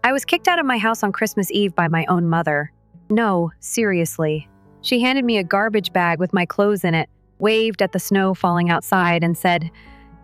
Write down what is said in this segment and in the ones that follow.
I was kicked out of my house on Christmas Eve by my own mother. No, seriously. She handed me a garbage bag with my clothes in it, waved at the snow falling outside, and said,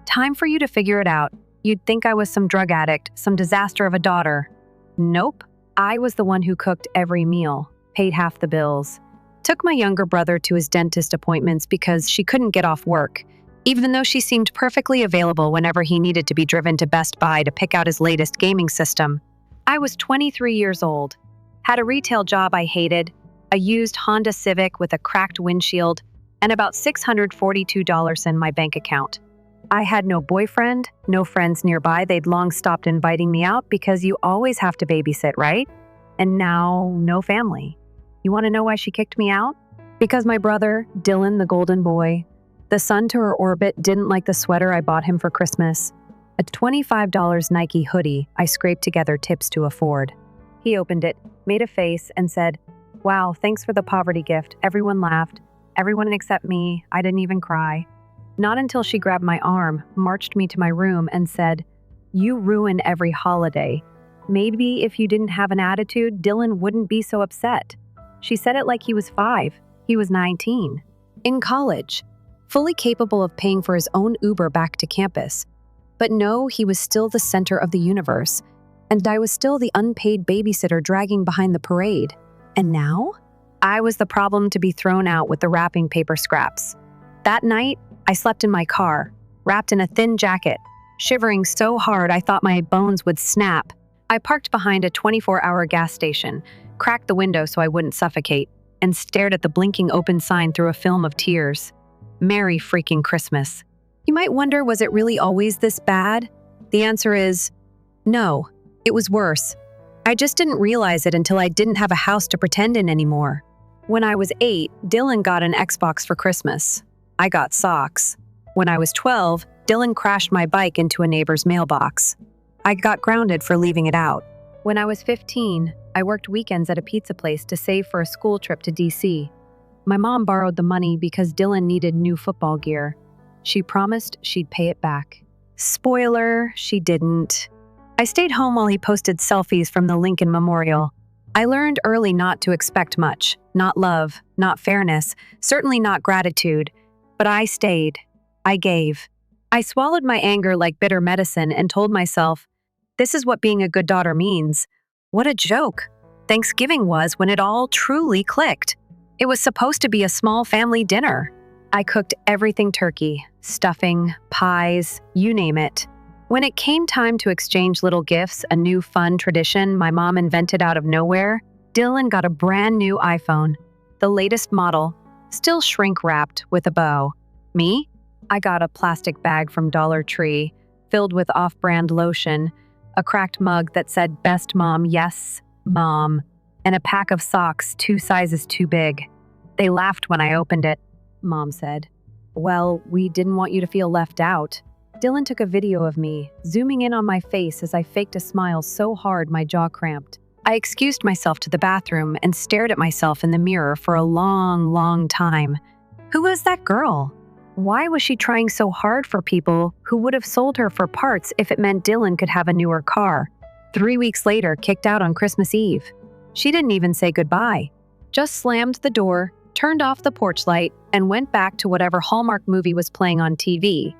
"Time for you to figure it out. You'd think I was some drug addict, some disaster of a daughter." Nope. I was the one who cooked every meal, paid half the bills, took my younger brother to his dentist appointments because she couldn't get off work, even though she seemed perfectly available whenever he needed to be driven to Best Buy to pick out his latest gaming system. I was 23 years old, had a retail job I hated, a used Honda Civic with a cracked windshield, and about $642 in my bank account. I had no boyfriend, no friends nearby. They'd long stopped inviting me out because you always have to babysit, right? And now, no family. You want to know why she kicked me out? Because my brother, Dylan, the golden boy, the sun to her orbit, didn't like the sweater I bought him for Christmas. A $25 Nike hoodie I scraped together tips to afford. He opened it, made a face, and said, "Wow, thanks for the poverty gift." Everyone laughed. Everyone except me. I didn't even cry. Not until she grabbed my arm, marched me to my room, and said, "You ruin every holiday. Maybe if you didn't have an attitude, Dylan wouldn't be so upset." She said it like he was 5. He was 19. In college. Fully capable of paying for his own Uber back to campus. But no, he was still the center of the universe. And I was still the unpaid babysitter dragging behind the parade. And now? I was the problem to be thrown out with the wrapping paper scraps. That night, I slept in my car, wrapped in a thin jacket, shivering so hard I thought my bones would snap. I parked behind a 24-hour gas station, cracked the window so I wouldn't suffocate, and stared at the blinking open sign through a film of tears. Merry freaking Christmas. You might wonder, was it really always this bad? The answer is no, it was worse. I just didn't realize it until I didn't have a house to pretend in anymore. When I was 8, Dylan got an Xbox for Christmas. I got socks. When I was 12, Dylan crashed my bike into a neighbor's mailbox. I got grounded for leaving it out. When I was 15, I worked weekends at a pizza place to save for a school trip to DC. My mom borrowed the money because Dylan needed new football gear. She promised she'd pay it back. Spoiler, she didn't. I stayed home while he posted selfies from the Lincoln Memorial. I learned early not to expect much, not love, not fairness, certainly not gratitude. But I stayed. I gave. I swallowed my anger like bitter medicine and told myself, this is what being a good daughter means. What a joke. Thanksgiving was when it all truly clicked. It was supposed to be a small family dinner. I cooked everything turkey, stuffing, pies, you name it. When it came time to exchange little gifts, a new fun tradition my mom invented out of nowhere, Dylan got a brand new iPhone, the latest model, still shrink-wrapped with a bow. Me? I got a plastic bag from Dollar Tree, filled with off-brand lotion, a cracked mug that said, "Best Mom, Yes, Mom," and a pack of socks 2 sizes too big. They laughed when I opened it, Mom said. "Well, we didn't want you to feel left out." Dylan took a video of me, zooming in on my face as I faked a smile so hard my jaw cramped. I excused myself to the bathroom and stared at myself in the mirror for a long, long time. Who was that girl? Why was she trying so hard for people who would have sold her for parts if it meant Dylan could have a newer car? 3 weeks later, kicked out on Christmas Eve. She didn't even say goodbye. Just slammed the door, turned off the porch light, and went back to whatever Hallmark movie was playing on TV.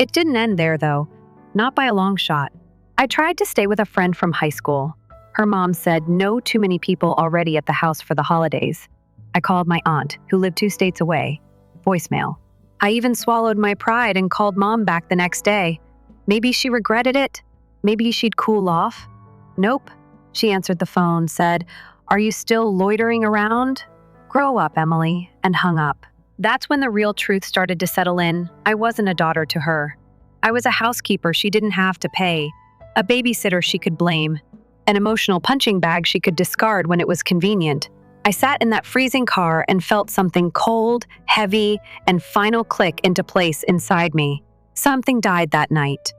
It didn't end there, though. Not by a long shot. I tried to stay with a friend from high school. Her mom said no too many people already at the house for the holidays. I called my aunt, who lived 2 states away. Voicemail. I even swallowed my pride and called Mom back the next day. Maybe she regretted it. Maybe she'd cool off. Nope. She answered the phone, said, "Are you still loitering around?" "Grow up, Emily," and hung up. That's when the real truth started to settle in. I wasn't a daughter to her. I was a housekeeper she didn't have to pay, a babysitter she could blame, an emotional punching bag she could discard when it was convenient. I sat in that freezing car and felt something cold, heavy, and final click into place inside me. Something died that night.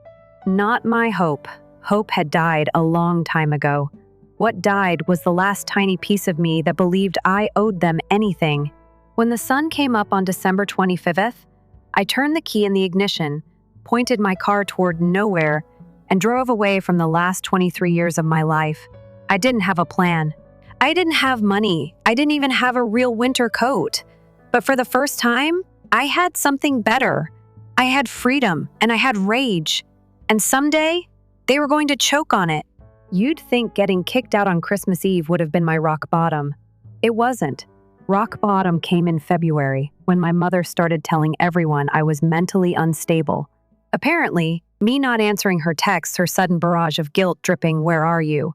Not my hope. Hope had died a long time ago. What died was the last tiny piece of me that believed I owed them anything. When the sun came up on December 25th, I turned the key in the ignition, pointed my car toward nowhere, and drove away from the last 23 years of my life. I didn't have a plan. I didn't have money. I didn't even have a real winter coat. But for the first time, I had something better. I had freedom and I had rage. And someday, they were going to choke on it. You'd think getting kicked out on Christmas Eve would have been my rock bottom. It wasn't. Rock bottom came in February when my mother started telling everyone I was mentally unstable. Apparently, me not answering her texts, her sudden barrage of guilt dripping, "Where are you?"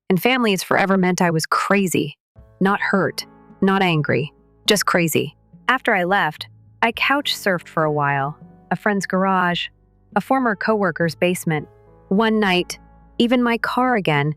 and family has forever meant I was crazy. Not hurt, not angry, just crazy. After I left, I couch surfed for a while. A friend's garage, a former coworker's basement. One night, even my car again,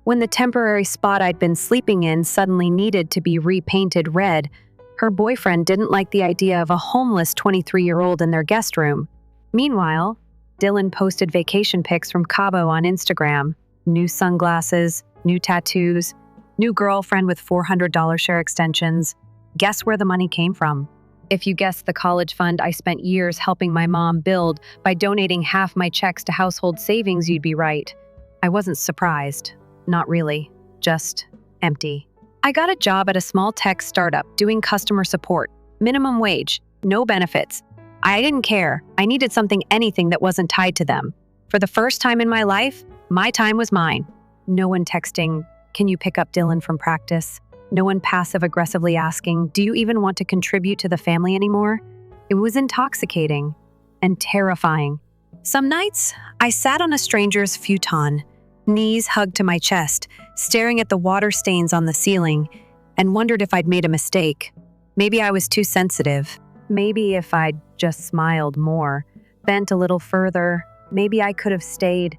when the temporary spot I'd been sleeping in suddenly needed to be repainted red. Her boyfriend didn't like the idea of a homeless 23-year-old in their guest room. Meanwhile, Dylan posted vacation pics from Cabo on Instagram. New sunglasses, new tattoos, new girlfriend with $400 share extensions. Guess where the money came from? If you guessed the college fund I spent years helping my mom build by donating half my checks to household savings, you'd be right. I wasn't surprised. Not really. Just empty. I got a job at a small tech startup doing customer support. Minimum wage. No benefits. I didn't care. I needed anything that wasn't tied to them. For the first time in my life, my time was mine. No one texting, "Can you pick up Dylan from practice?" No one passive-aggressively asking, "Do you even want to contribute to the family anymore?" It was intoxicating and terrifying. Some nights, I sat on a stranger's futon, knees hugged to my chest, staring at the water stains on the ceiling, and wondered if I'd made a mistake. Maybe I was too sensitive. Maybe if I'd just smiled more, bent a little further, maybe I could have stayed.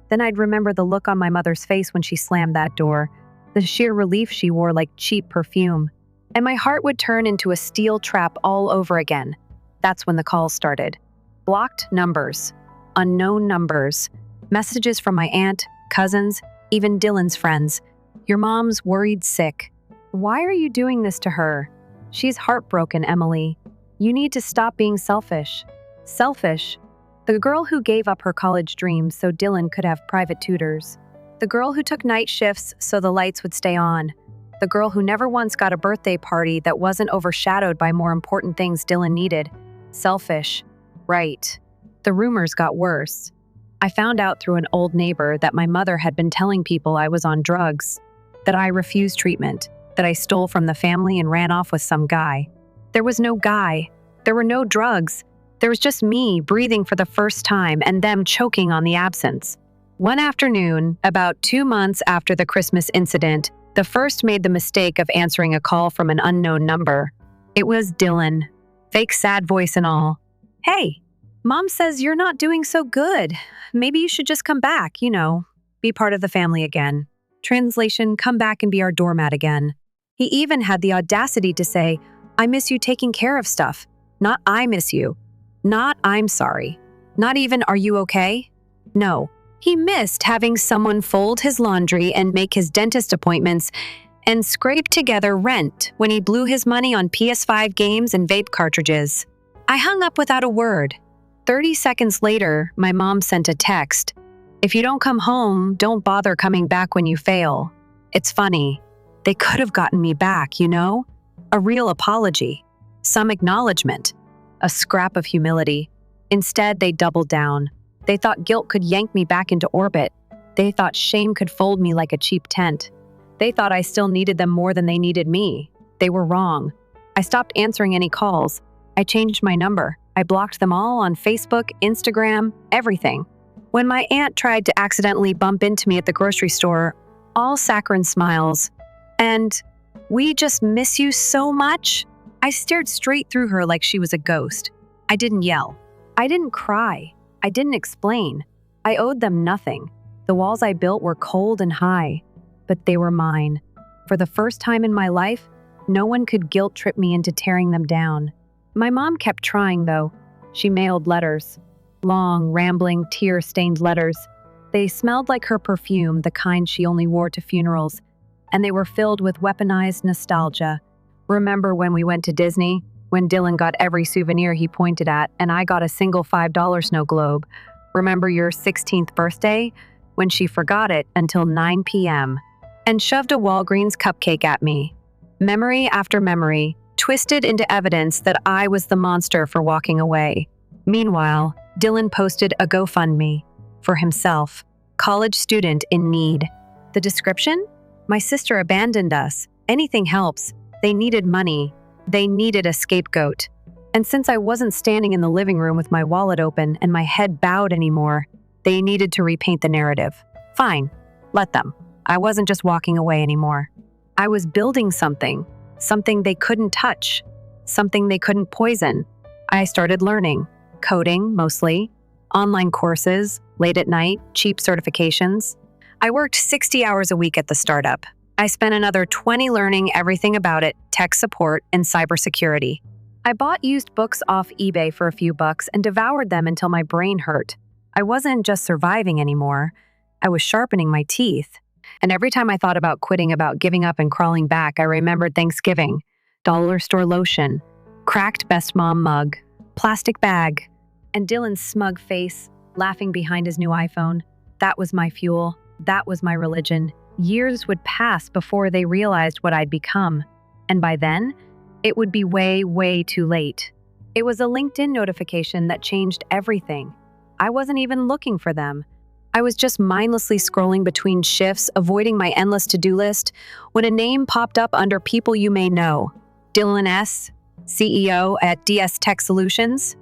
Then I'd remember the look on my mother's face when she slammed that door, the sheer relief she wore like cheap perfume. And my heart would turn into a steel trap all over again. That's when the calls started. Blocked numbers, unknown numbers, messages from my aunt, cousins, even Dylan's friends. "Your mom's worried sick. Why are you doing this to her? She's heartbroken, Emily. You need to stop being selfish." Selfish? The girl who gave up her college dreams so Dylan could have private tutors. The girl who took night shifts so the lights would stay on. The girl who never once got a birthday party that wasn't overshadowed by more important things Dylan needed. Selfish. Right. The rumors got worse. I found out through an old neighbor that my mother had been telling people I was on drugs, that I refused treatment, that I stole from the family and ran off with some guy. There was no guy. There were no drugs. There was just me breathing for the first time and them choking on the absence. One afternoon, about 2 months after the Christmas incident, the first made the mistake of answering a call from an unknown number. It was Dylan, fake sad voice and all. "Hey, Mom says you're not doing so good. Maybe you should just come back, be part of the family again. Translation, come back and be our doormat again." He even had the audacity to say, "I miss you taking care of stuff. Not I miss you. Not I'm sorry. Not even are you okay?" No. He missed having someone fold his laundry and make his dentist appointments and scrape together rent when he blew his money on PS5 games and vape cartridges. I hung up without a word. 30 seconds later, my mom sent a text. "If you don't come home, don't bother coming back when you fail." It's funny. They could have gotten me back, A real apology. Some acknowledgement. A scrap of humility. Instead, they doubled down. They thought guilt could yank me back into orbit. They thought shame could fold me like a cheap tent. They thought I still needed them more than they needed me. They were wrong. I stopped answering any calls. I changed my number. I blocked them all on Facebook, Instagram, everything. When my aunt tried to accidentally bump into me at the grocery store, all saccharine smiles, and "We just miss you so much," I stared straight through her like she was a ghost. I didn't yell. I didn't cry. I didn't explain. I owed them nothing. The walls I built were cold and high, but they were mine. For the first time in my life, no one could guilt trip me into tearing them down. My mom kept trying, though. She mailed letters. Long, rambling, tear-stained letters. They smelled like her perfume, the kind she only wore to funerals, and they were filled with weaponized nostalgia. Remember when we went to Disney? When Dylan got every souvenir he pointed at, and I got a single $5 snow globe. Remember your 16th birthday? When she forgot it until 9 p.m. and shoved a Walgreens cupcake at me. Memory after memory, twisted into evidence that I was the monster for walking away. Meanwhile, Dylan posted a GoFundMe for himself, college student in need. The description? My sister abandoned us. Anything helps. They needed money. They needed a scapegoat. And since I wasn't standing in the living room with my wallet open and my head bowed anymore, they needed to repaint the narrative. Fine, let them. I wasn't just walking away anymore. I was building something they couldn't touch, something they couldn't poison. I started learning, coding mostly, online courses, late at night, cheap certifications. I worked 60 hours a week at the startup. I spent another 20 learning everything about it, tech support, and cybersecurity. I bought used books off eBay for a few bucks and devoured them until my brain hurt. I wasn't just surviving anymore. I was sharpening my teeth. And every time I thought about quitting, about giving up and crawling back, I remembered Thanksgiving, dollar store lotion, cracked best mom mug, plastic bag, and Dylan's smug face, laughing behind his new iPhone. That was my fuel. That was my religion. Years would pass before they realized what I'd become. And by then, it would be way, way too late. It was a LinkedIn notification that changed everything. I wasn't even looking for them. I was just mindlessly scrolling between shifts, avoiding my endless to-do list, when a name popped up under people you may know. Dylan S., CEO at DS Tech Solutions.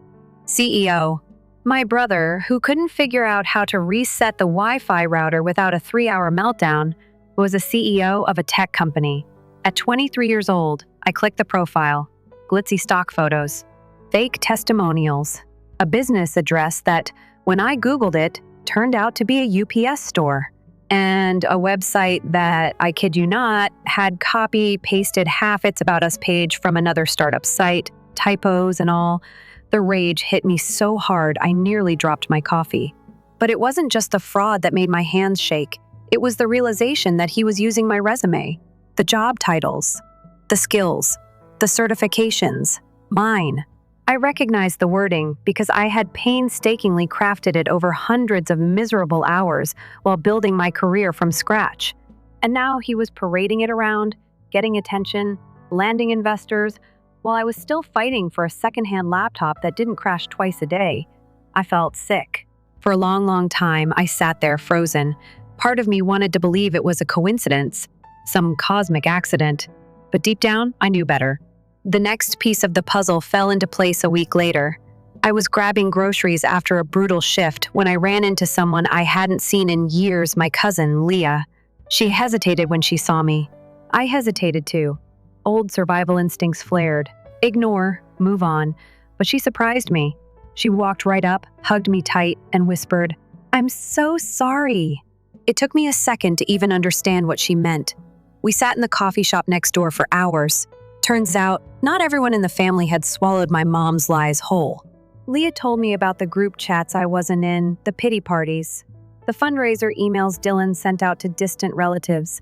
CEO. My brother, who couldn't figure out how to reset the Wi-Fi router without a 3-hour meltdown, was a CEO of a tech company. At 23 years old, I clicked the profile, glitzy stock photos, fake testimonials, a business address that, when I Googled it, turned out to be a UPS store, and a website that, I kid you not, had copy-pasted half its About Us page from another startup site, typos and all. The rage hit me so hard I nearly dropped my coffee. But it wasn't just the fraud that made my hands shake. It was the realization that he was using my resume, the job titles, the skills, the certifications, mine. I recognized the wording because I had painstakingly crafted it over hundreds of miserable hours while building my career from scratch. And now he was parading it around, getting attention, landing investors, while I was still fighting for a secondhand laptop that didn't crash twice a day. I felt sick. For a long, long time, I sat there frozen. Part of me wanted to believe it was a coincidence, some cosmic accident. But deep down, I knew better. The next piece of the puzzle fell into place a week later. I was grabbing groceries after a brutal shift when I ran into someone I hadn't seen in years, my cousin, Leah. She hesitated when she saw me. I hesitated too. Old survival instincts flared. Ignore, move on. But she surprised me. She walked right up, hugged me tight, and whispered, "I'm so sorry." It took me a second to even understand what she meant. We sat in the coffee shop next door for hours. Turns out, not everyone in the family had swallowed my mom's lies whole. Leah told me about the group chats I wasn't in, the pity parties, the fundraiser emails Dylan sent out to distant relatives,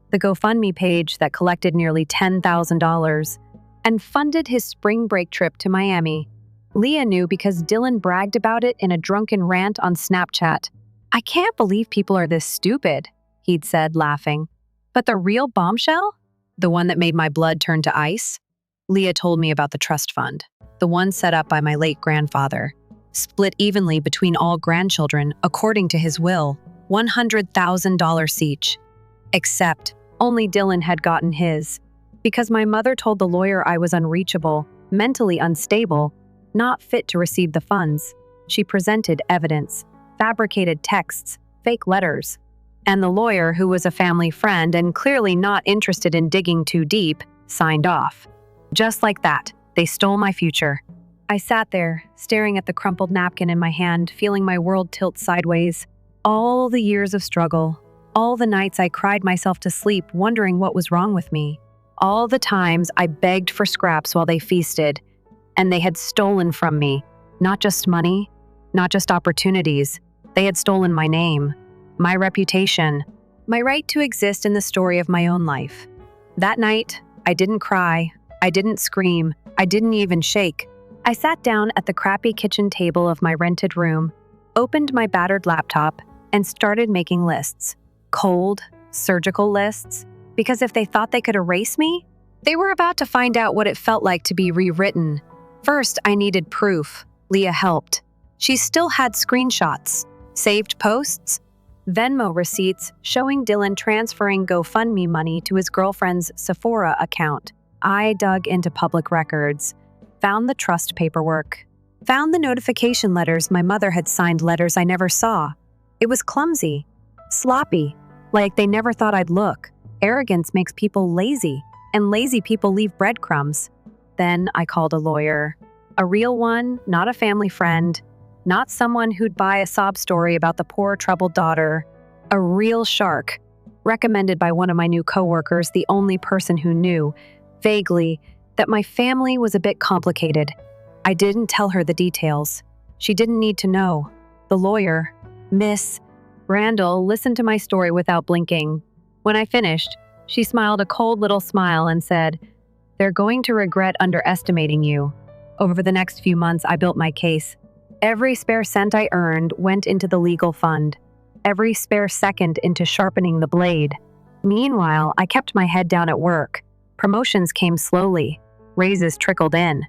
the GoFundMe page that collected nearly $10,000, and funded his spring break trip to Miami. Leah knew because Dylan bragged about it in a drunken rant on Snapchat. "I can't believe people are this stupid," he'd said, laughing. "But the real bombshell? The one that made my blood turn to ice?" Leah told me about the trust fund, the one set up by my late grandfather, split evenly between all grandchildren according to his will, $100,000 each. Except only Dylan had gotten his, because my mother told the lawyer I was unreachable, mentally unstable, not fit to receive the funds. She presented evidence, fabricated texts, fake letters. And the lawyer, who was a family friend and clearly not interested in digging too deep, signed off. Just like that, they stole my future. I sat there, staring at the crumpled napkin in my hand, feeling my world tilt sideways. All the years of struggle, all the nights I cried myself to sleep wondering what was wrong with me, all the times I begged for scraps while they feasted, and they had stolen from me, not just money, not just opportunities, they had stolen my name, my reputation, my right to exist in the story of my own life. That night, I didn't cry, I didn't scream, I didn't even shake. I sat down at the crappy kitchen table of my rented room, opened my battered laptop, and started making lists. Cold, surgical lists, because if they thought they could erase me, they were about to find out what it felt like to be rewritten. First, I needed proof. Leah helped. She still had screenshots, saved posts, Venmo receipts showing Dylan transferring GoFundMe money to his girlfriend's Sephora account. I dug into public records, found the trust paperwork, found the notification letters my mother had signed, letters I never saw. It was clumsy, sloppy, like they never thought I'd look. Arrogance makes people lazy, and lazy people leave breadcrumbs. Then I called a lawyer. A real one, not a family friend, not someone who'd buy a sob story about the poor, troubled daughter. A real shark, recommended by one of my new coworkers, the only person who knew, vaguely, that my family was a bit complicated. I didn't tell her the details. She didn't need to know. The lawyer, Miss Randall, listened to my story without blinking. When I finished, she smiled a cold little smile and said, "They're going to regret underestimating you." Over the next few months, I built my case. Every spare cent I earned went into the legal fund. Every spare second into sharpening the blade. Meanwhile, I kept my head down at work. Promotions came slowly. Raises trickled in.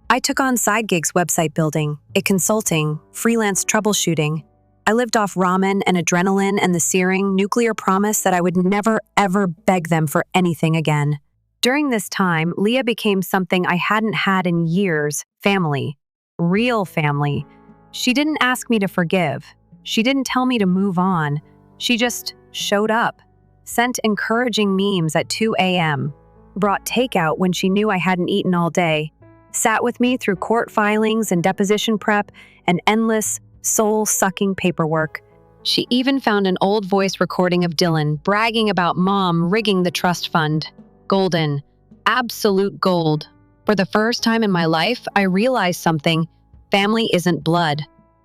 I took on side gigs, website building, consulting, freelance troubleshooting. I lived off ramen and adrenaline and the searing, nuclear promise that I would never, ever beg them for anything again. During this time, Leah became something I hadn't had in years: family. Real family. She didn't ask me to forgive. She didn't tell me to move on. She just showed up, sent encouraging memes at 2 a.m., brought takeout when she knew I hadn't eaten all day, sat with me through court filings and deposition prep and endless, soul-sucking paperwork. She even found an old voice recording of Dylan bragging about Mom rigging the trust fund. Golden. Absolute gold. For the first time in my life, I realized something. Family isn't blood.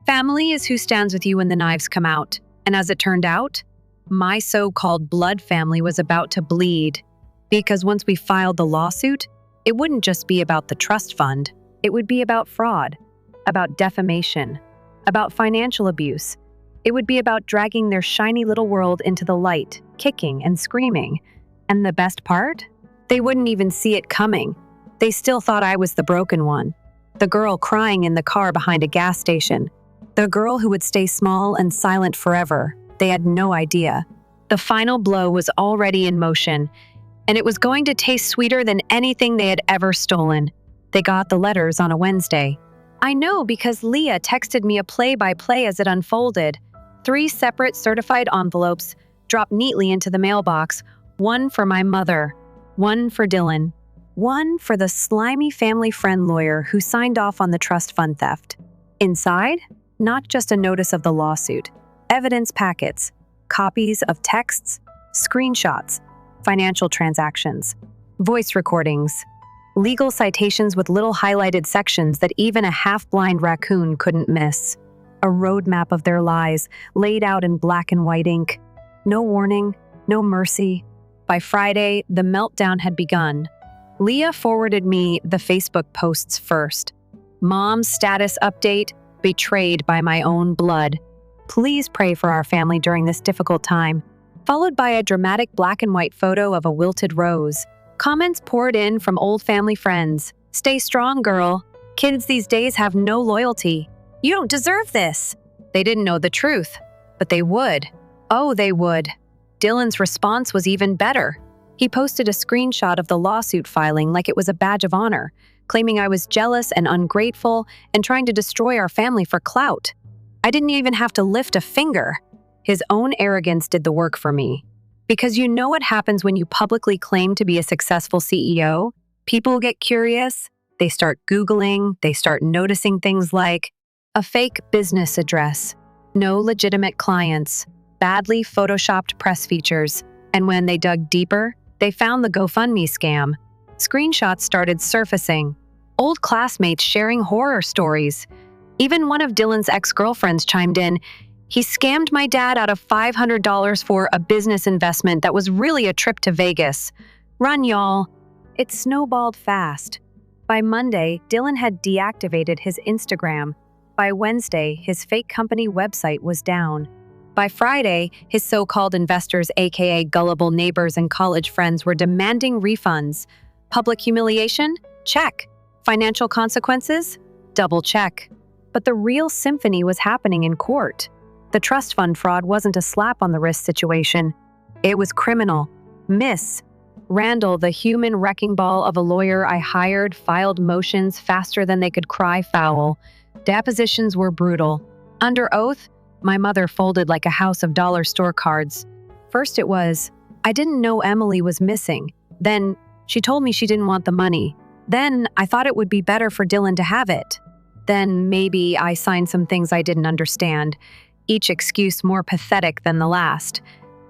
Family is who stands with you when the knives come out. And as it turned out, my so-called blood family was about to bleed. Because once we filed the lawsuit, it wouldn't just be about the trust fund. It would be about fraud, about defamation, about financial abuse. It would be about dragging their shiny little world into the light, kicking and screaming. And the best part? They wouldn't even see it coming. They still thought I was the broken one. The girl crying in the car behind a gas station. The girl who would stay small and silent forever. They had no idea. The final blow was already in motion, and it was going to taste sweeter than anything they had ever stolen. They got the letters on a Wednesday. I know because Leah texted me a play-by-play as it unfolded. 3 separate certified envelopes dropped neatly into the mailbox, one for my mother, one for Dylan, one for the slimy family friend lawyer who signed off on the trust fund theft. Inside, not just a notice of the lawsuit, evidence packets, copies of texts, screenshots, financial transactions, voice recordings, legal citations with little highlighted sections that even a half-blind raccoon couldn't miss. A roadmap of their lies laid out in black and white ink. No warning, no mercy. By Friday, the meltdown had begun. Leah forwarded me the Facebook posts first. Mom's status update, betrayed by my own blood. Please pray for our family during this difficult time. Followed by a dramatic black and white photo of a wilted rose. Comments poured in from old family friends. Stay strong, girl. Kids these days have no loyalty. You don't deserve this. They didn't know the truth, but they would. Oh, they would. Dylan's response was even better. He posted a screenshot of the lawsuit filing like it was a badge of honor, claiming I was jealous and ungrateful and trying to destroy our family for clout. I didn't even have to lift a finger. His own arrogance did the work for me. Because you know what happens when you publicly claim to be a successful CEO? People get curious, they start Googling, they start noticing things like a fake business address, no legitimate clients, badly photoshopped press features, and when they dug deeper, they found the GoFundMe scam. Screenshots started surfacing, old classmates sharing horror stories. Even one of Dylan's ex-girlfriends chimed in. He scammed my dad out of $500 for a business investment that was really a trip to Vegas. Run, y'all. It snowballed fast. By Monday, Dylan had deactivated his Instagram. By Wednesday, his fake company website was down. By Friday, his so-called investors, aka gullible neighbors and college friends, were demanding refunds. Public humiliation? Check. Financial consequences? Double check. But the real symphony was happening in court. The trust fund fraud wasn't a slap on the wrist situation. It was criminal. Miss Randall, the human wrecking ball of a lawyer I hired, filed motions faster than they could cry foul. Depositions were brutal. Under oath, my mother folded like a house of dollar store cards. First it was, I didn't know Emily was missing. Then, she told me she didn't want the money. Then, I thought it would be better for Dylan to have it. Then, maybe I signed some things I didn't understand, each excuse more pathetic than the last.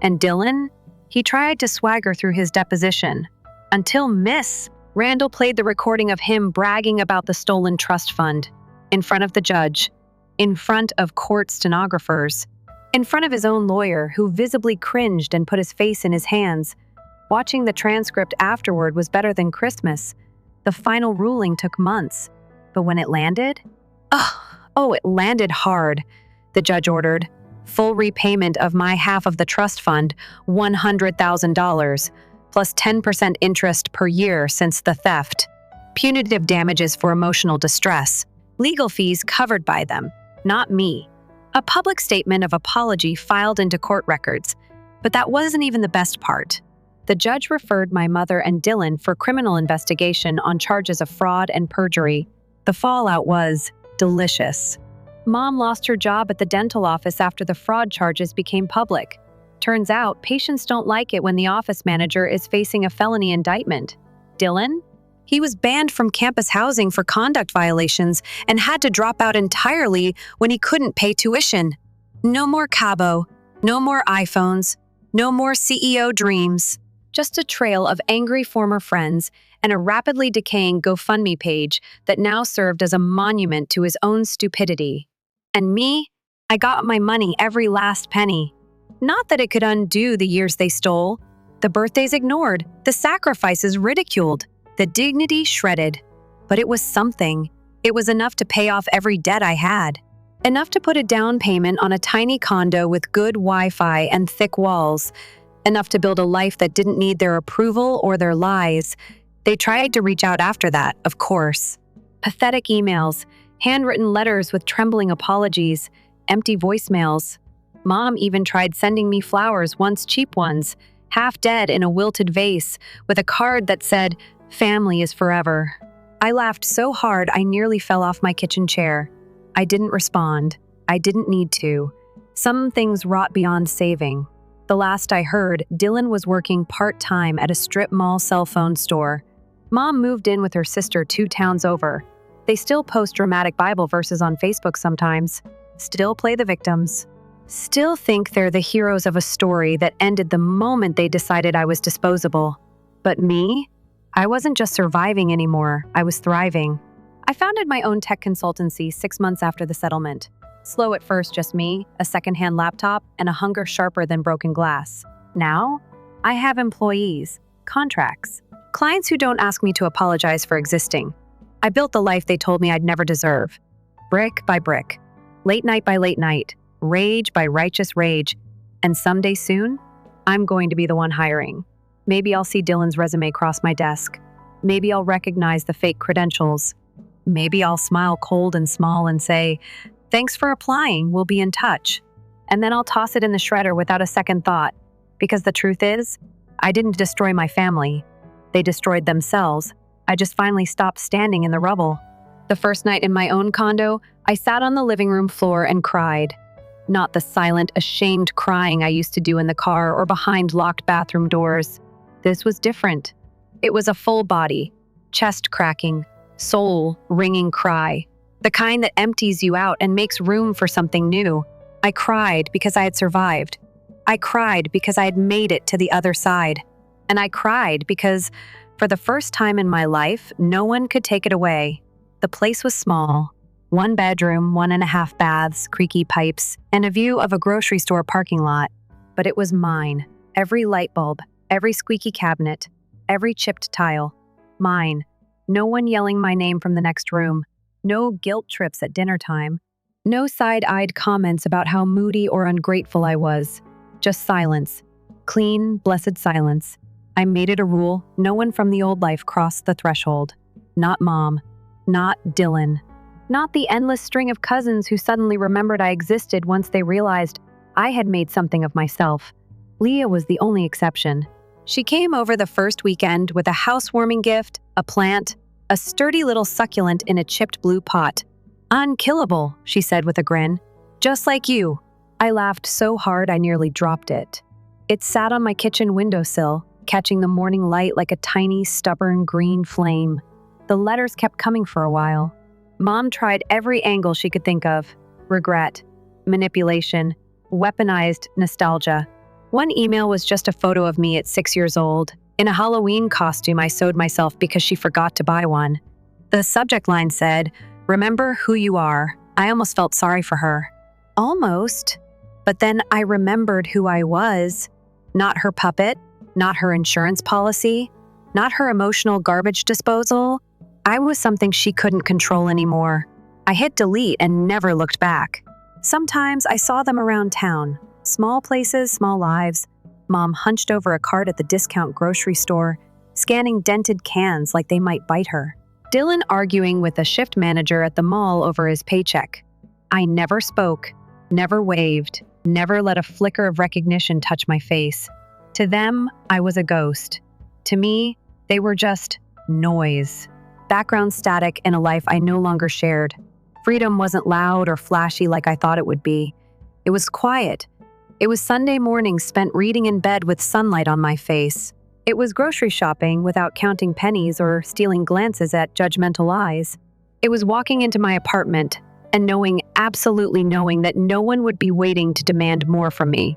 And Dylan? He tried to swagger through his deposition. Until Miss Randall played the recording of him bragging about the stolen trust fund. In front of the judge. In front of court stenographers. In front of his own lawyer, who visibly cringed and put his face in his hands. Watching the transcript afterward was better than Christmas. The final ruling took months. But when it landed? It landed hard. The judge ordered full repayment of my half of the trust fund, $100,000, plus 10% interest per year since the theft. Punitive damages for emotional distress. Legal fees covered by them, not me. A public statement of apology filed into court records. But that wasn't even the best part. The judge referred my mother and Dylan for criminal investigation on charges of fraud and perjury. The fallout was delicious. Mom lost her job at the dental office after the fraud charges became public. Turns out, patients don't like it when the office manager is facing a felony indictment. Dylan? He was banned from campus housing for conduct violations and had to drop out entirely when he couldn't pay tuition. No more Cabo, no more iPhones, no more CEO dreams. Just a trail of angry former friends and a rapidly decaying GoFundMe page that now served as a monument to his own stupidity. And me? I got my money, every last penny. Not that it could undo the years they stole. The birthdays ignored, the sacrifices ridiculed, the dignity shredded. But it was something. It was enough to pay off every debt I had. Enough to put a down payment on a tiny condo with good Wi-Fi and thick walls. Enough to build a life that didn't need their approval or their lies. They tried to reach out after that, of course. Pathetic emails, handwritten letters with trembling apologies, empty voicemails. Mom even tried sending me flowers, once cheap ones, half dead in a wilted vase, with a card that said, "Family is forever." I laughed so hard I nearly fell off my kitchen chair. I didn't respond. I didn't need to. Some things rot beyond saving. The last I heard, Dylan was working part-time at a strip mall cell phone store. Mom moved in with her sister 2 towns over. They still post dramatic Bible verses on Facebook sometimes. Still play the victims. Still think they're the heroes of a story that ended the moment they decided I was disposable. But me? I wasn't just surviving anymore, I was thriving. I founded my own tech consultancy 6 months after the settlement. Slow at first, just me, a secondhand laptop, and a hunger sharper than broken glass. Now, I have employees, contracts, clients who don't ask me to apologize for existing. I built the life they told me I'd never deserve. Brick by brick, late night by late night, rage by righteous rage. And someday soon, I'm going to be the one hiring. Maybe I'll see Dylan's resume cross my desk. Maybe I'll recognize the fake credentials. Maybe I'll smile cold and small and say, "Thanks for applying, we'll be in touch." And then I'll toss it in the shredder without a second thought. Because the truth is, I didn't destroy my family. They destroyed themselves. I just finally stopped standing in the rubble. The first night in my own condo, I sat on the living room floor and cried. Not the silent, ashamed crying I used to do in the car or behind locked bathroom doors. This was different. It was a full body, chest-cracking, soul-wringing cry. The kind that empties you out and makes room for something new. I cried because I had survived. I cried because I had made it to the other side. And I cried because, for the first time in my life, no one could take it away. The place was small. 1 bedroom, 1.5 baths, creaky pipes, and a view of a grocery store parking lot. But it was mine. Every light bulb, every squeaky cabinet, every chipped tile. Mine. No one yelling my name from the next room. No guilt trips at dinner time. No side-eyed comments about how moody or ungrateful I was. Just silence. Clean, blessed silence. I made it a rule no one from the old life crossed the threshold. Not Mom. Not Dylan. Not the endless string of cousins who suddenly remembered I existed once they realized I had made something of myself. Leah was the only exception. She came over the first weekend with a housewarming gift, a plant, a sturdy little succulent in a chipped blue pot. "Unkillable," she said with a grin. "Just like you." I laughed so hard I nearly dropped it. It sat on my kitchen windowsill, catching the morning light like a tiny, stubborn green flame. The letters kept coming for a while. Mom tried every angle she could think of. Regret, manipulation, weaponized nostalgia. One email was just a photo of me at 6 years old, in a Halloween costume I sewed myself because she forgot to buy one. The subject line said, "Remember who you are." I almost felt sorry for her. Almost. But then I remembered who I was. Not her puppet, not her insurance policy, not her emotional garbage disposal. I was something she couldn't control anymore. I hit delete and never looked back. Sometimes I saw them around town. Small places, small lives. Mom hunched over a cart at the discount grocery store, scanning dented cans like they might bite her. Dylan arguing with a shift manager at the mall over his paycheck. I never spoke, never waved, never let a flicker of recognition touch my face. To them, I was a ghost. To me, they were just noise. Background static in a life I no longer shared. Freedom wasn't loud or flashy like I thought it would be. It was quiet. It was Sunday mornings spent reading in bed with sunlight on my face. It was grocery shopping without counting pennies or stealing glances at judgmental eyes. It was walking into my apartment and absolutely knowing that no one would be waiting to demand more from me.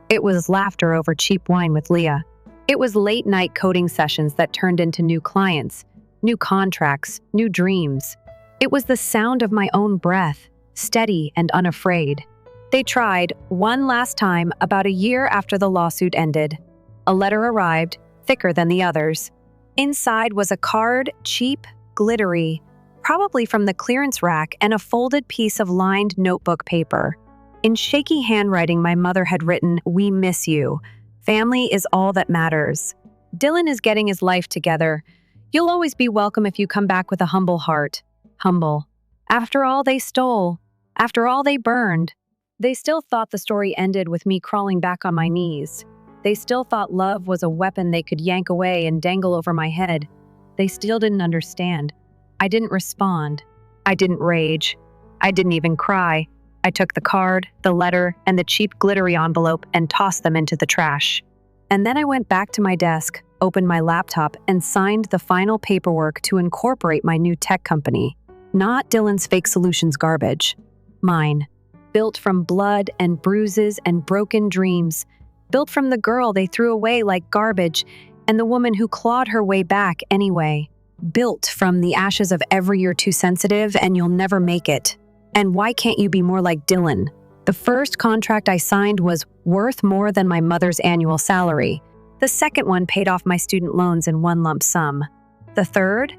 It was laughter over cheap wine with Leah. It was late-night coding sessions that turned into new clients, new contracts, new dreams. It was the sound of my own breath, steady and unafraid. They tried one last time about a year after the lawsuit ended. A letter arrived, thicker than the others. Inside was a card, cheap, glittery, probably from the clearance rack, and a folded piece of lined notebook paper. In shaky handwriting, my mother had written, "We miss you. Family is all that matters. Dylan is getting his life together. You'll always be welcome if you come back with a humble heart." Humble. After all they stole, after all they burned. They still thought the story ended with me crawling back on my knees. They still thought love was a weapon they could yank away and dangle over my head. They still didn't understand. I didn't respond. I didn't rage. I didn't even cry. I took the card, the letter, and the cheap glittery envelope and tossed them into the trash. And then I went back to my desk, opened my laptop, and signed the final paperwork to incorporate my new tech company. Not Dylan's fake solutions garbage. Mine. Built from blood and bruises and broken dreams. Built from the girl they threw away like garbage and the woman who clawed her way back anyway. Built from the ashes of every "you're too sensitive and you'll never make it. And why can't you be more like Dylan?" The first contract I signed was worth more than my mother's annual salary. The second one paid off my student loans in one lump sum. The third?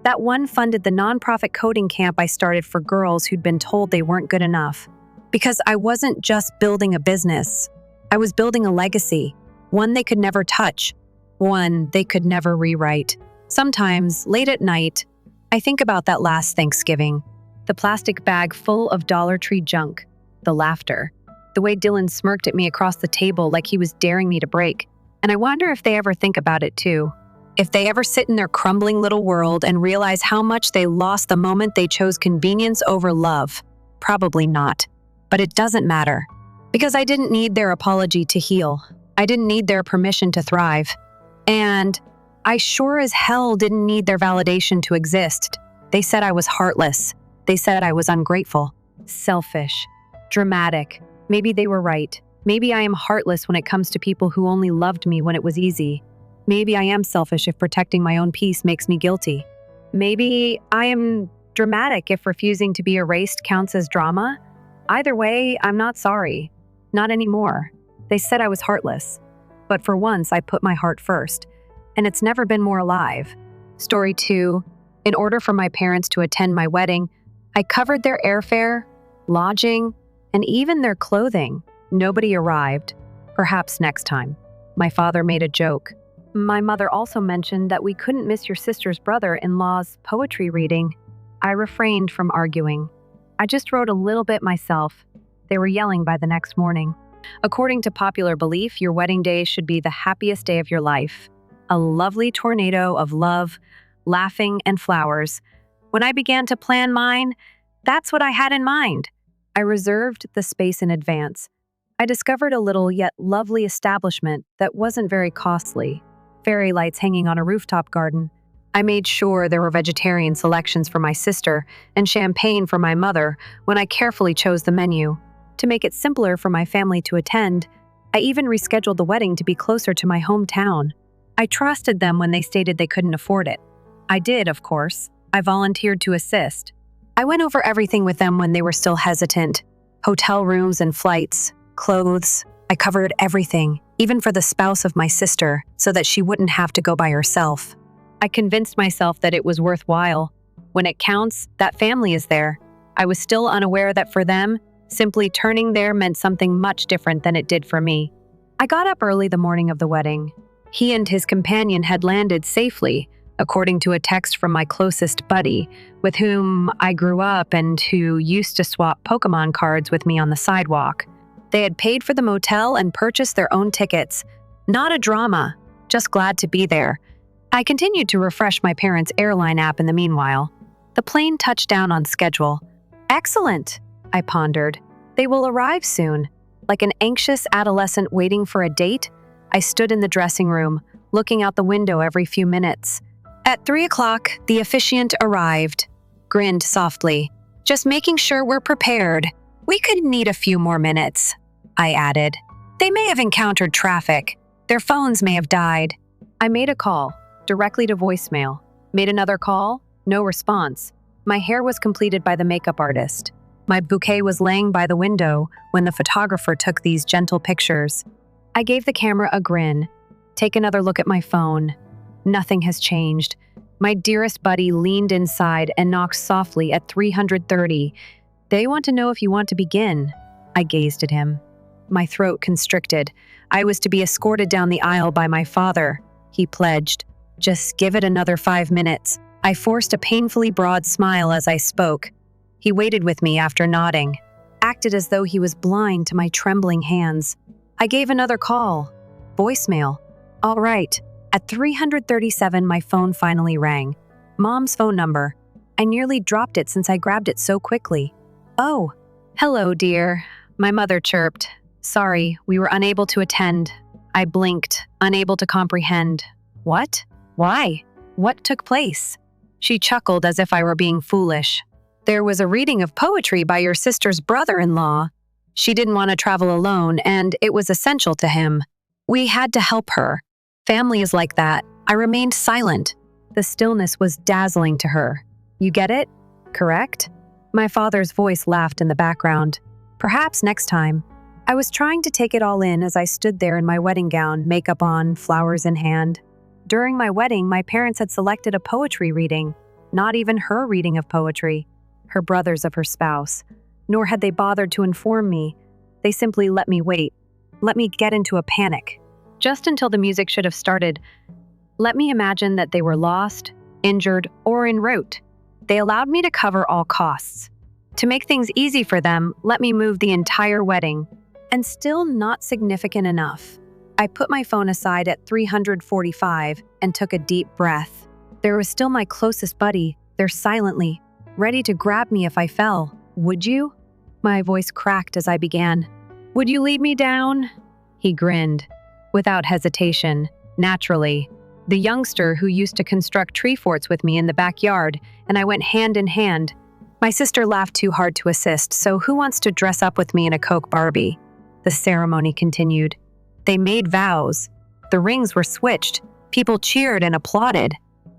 That one funded the nonprofit coding camp I started for girls who'd been told they weren't good enough. Because I wasn't just building a business. I was building a legacy, one they could never touch, one they could never rewrite. Sometimes, late at night, I think about that last Thanksgiving. The plastic bag full of Dollar Tree junk, the laughter, the way Dylan smirked at me across the table like he was daring me to break. And I wonder if they ever think about it too. If they ever sit in their crumbling little world and realize how much they lost the moment they chose convenience over love. Probably not. But it doesn't matter. Because I didn't need their apology to heal. I didn't need their permission to thrive. And I sure as hell didn't need their validation to exist. They said I was heartless. They said I was ungrateful, selfish, dramatic. Maybe they were right. Maybe I am heartless when it comes to people who only loved me when it was easy. Maybe I am selfish if protecting my own peace makes me guilty. Maybe I am dramatic if refusing to be erased counts as drama. Either way, I'm not sorry. Not anymore. They said I was heartless. But for once, I put my heart first. And it's never been more alive. Story 2. In order for my parents to attend my wedding, I covered their airfare, lodging, and even their clothing. Nobody arrived. Perhaps next time. My father made a joke. My mother also mentioned that we couldn't miss your sister's brother-in-law's poetry reading. I refrained from arguing. I just wrote a little bit myself. They were yelling by the next morning. According to popular belief, your wedding day should be the happiest day of your life. A lovely tornado of love, laughing, and flowers. When I began to plan mine, that's what I had in mind. I reserved the space in advance. I discovered a little yet lovely establishment that wasn't very costly. Fairy lights hanging on a rooftop garden. I made sure there were vegetarian selections for my sister and champagne for my mother when I carefully chose the menu. To make it simpler for my family to attend, I even rescheduled the wedding to be closer to my hometown. I trusted them when they stated they couldn't afford it. I did, of course. I volunteered to assist. I went over everything with them when they were still hesitant. Hotel rooms and flights, clothes. I covered everything, even for the spouse of my sister, so that she wouldn't have to go by herself. I convinced myself that it was worthwhile. When it counts, that family is there. I was still unaware that for them, simply turning there meant something much different than it did for me. I got up early the morning of the wedding. He and his companion had landed safely, according to a text from my closest buddy, with whom I grew up and who used to swap Pokemon cards with me on the sidewalk. They had paid for the motel and purchased their own tickets. Not a drama, just glad to be there. I continued to refresh my parents' airline app in the meanwhile. The plane touched down on schedule. Excellent, I pondered. They will arrive soon. Like an anxious adolescent waiting for a date, I stood in the dressing room, looking out the window every few minutes. At 3 o'clock, the officiant arrived, grinned softly. Just making sure we're prepared. We could need a few more minutes, I added. They may have encountered traffic. Their phones may have died. I made a call, directly to voicemail. Made another call, no response. My hair was completed by the makeup artist. My bouquet was laying by the window when the photographer took these gentle pictures. I gave the camera a grin. Take another look at my phone. Nothing has changed. My dearest buddy leaned inside and knocked softly at 330. They want to know if you want to begin. I gazed at him. My throat constricted. I was to be escorted down the aisle by my father. He pledged. Just give it another 5 minutes. I forced a painfully broad smile as I spoke. He waited with me after nodding, acted as though he was blind to my trembling hands. I gave another call. Voicemail. All right. At 337, my phone finally rang. Mom's phone number. I nearly dropped it since I grabbed it so quickly. Oh, hello, dear. My mother chirped. Sorry, we were unable to attend. I blinked, unable to comprehend. What? Why? What took place? She chuckled as if I were being foolish. There was a reading of poetry by your sister's brother-in-law. She didn't want to travel alone, and it was essential to him. We had to help her. Family is like that. I remained silent. The stillness was dazzling to her. You get it? Correct? My father's voice laughed in the background. Perhaps next time. I was trying to take it all in as I stood there in my wedding gown, makeup on, flowers in hand. During my wedding, my parents had selected a poetry reading. Not even her reading of poetry. Her brother's of her spouse. Nor had they bothered to inform me. They simply let me wait. Let me get into a panic. Just until the music should have started. Let me imagine that they were lost, injured, or en route. They allowed me to cover all costs. To make things easy for them, let me move the entire wedding. And still not significant enough. I put my phone aside at 345 and took a deep breath. There was still my closest buddy, there silently, ready to grab me if I fell. Would you? My voice cracked as I began. Would you lead me down? He grinned. Without hesitation, naturally. The youngster who used to construct tree forts with me in the backyard, and I went hand in hand. My sister laughed too hard to assist, so who wants to dress up with me in a Coke Barbie? The ceremony continued. They made vows. The rings were switched. People cheered and applauded.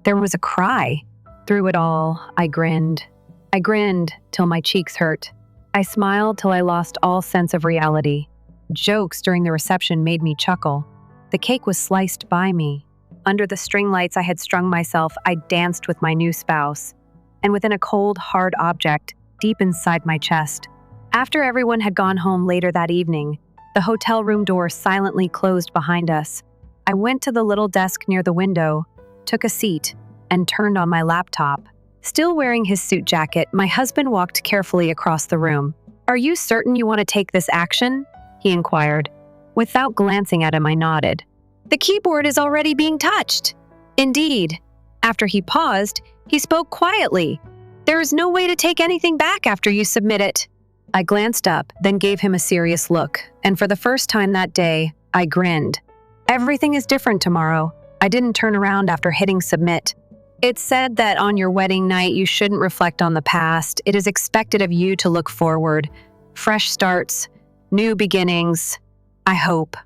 There was a cry. Through it all, I grinned. I grinned till my cheeks hurt. I smiled till I lost all sense of reality. Jokes during the reception made me chuckle. The cake was sliced by me. Under the string lights I had strung myself, I danced with my new spouse. And within a cold, hard object, deep inside my chest, After everyone had gone home later that evening, the hotel room door silently closed behind us. I went to the little desk near the window, took a seat, and turned on my laptop. Still wearing his suit jacket, my husband walked carefully across the room. "Are you certain you want to take this action?" he inquired. Without glancing at him, I nodded. "The keyboard is already being touched." "Indeed." After he paused, he spoke quietly. "There is no way to take anything back after you submit it." I glanced up, then gave him a serious look, and for the first time that day, I grinned. "Everything is different tomorrow." I didn't turn around after hitting submit. "It's said that on your wedding night you shouldn't reflect on the past. It is expected of you to look forward. Fresh starts, new beginnings. I hope."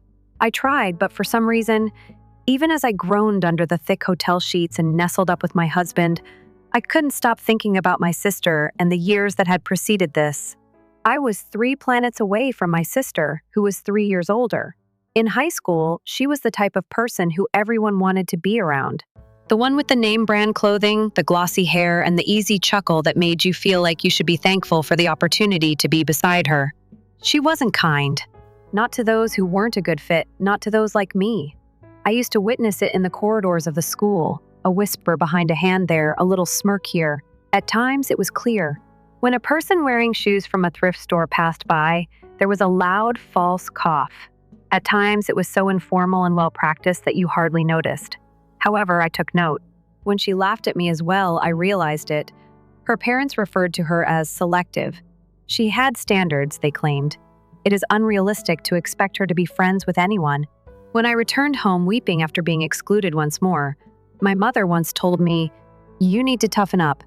I tried, but for some reason, even as I groaned under the thick hotel sheets and nestled up with my husband, I couldn't stop thinking about my sister and the years that had preceded this. I was 3 planets away from my sister, who was 3 years older. In high school, she was the type of person who everyone wanted to be around. The one with the name brand clothing, the glossy hair, and the easy chuckle that made you feel like you should be thankful for the opportunity to be beside her. She wasn't kind. Not to those who weren't a good fit, not to those like me. I used to witness it in the corridors of the school, a whisper behind a hand there, a little smirk here. At times, it was clear. When a person wearing shoes from a thrift store passed by, there was a loud, false cough. At times, it was so informal and well-practiced that you hardly noticed. However, I took note. When she laughed at me as well, I realized it. Her parents referred to her as selective. She had standards, they claimed. It is unrealistic to expect her to be friends with anyone. When I returned home weeping after being excluded once more, my mother once told me, "You need to toughen up.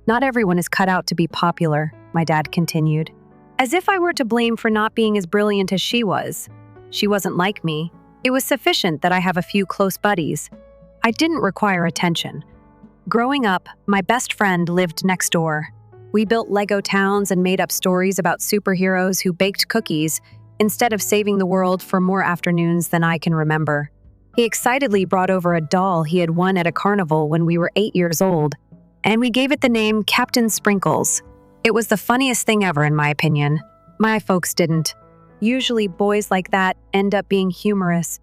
Not everyone is cut out to be popular," my dad continued. As if I were to blame for not being as brilliant as she was. She wasn't like me. It was sufficient that I have a few close buddies. I didn't require attention. Growing up, my best friend lived next door. We built Lego towns and made up stories about superheroes who baked cookies instead of saving the world for more afternoons than I can remember. He excitedly brought over a doll he had won at a carnival when we were 8 years old, and we gave it the name Captain Sprinkles. It was the funniest thing ever, in my opinion. My folks didn't. Usually, boys like that end up being humorous.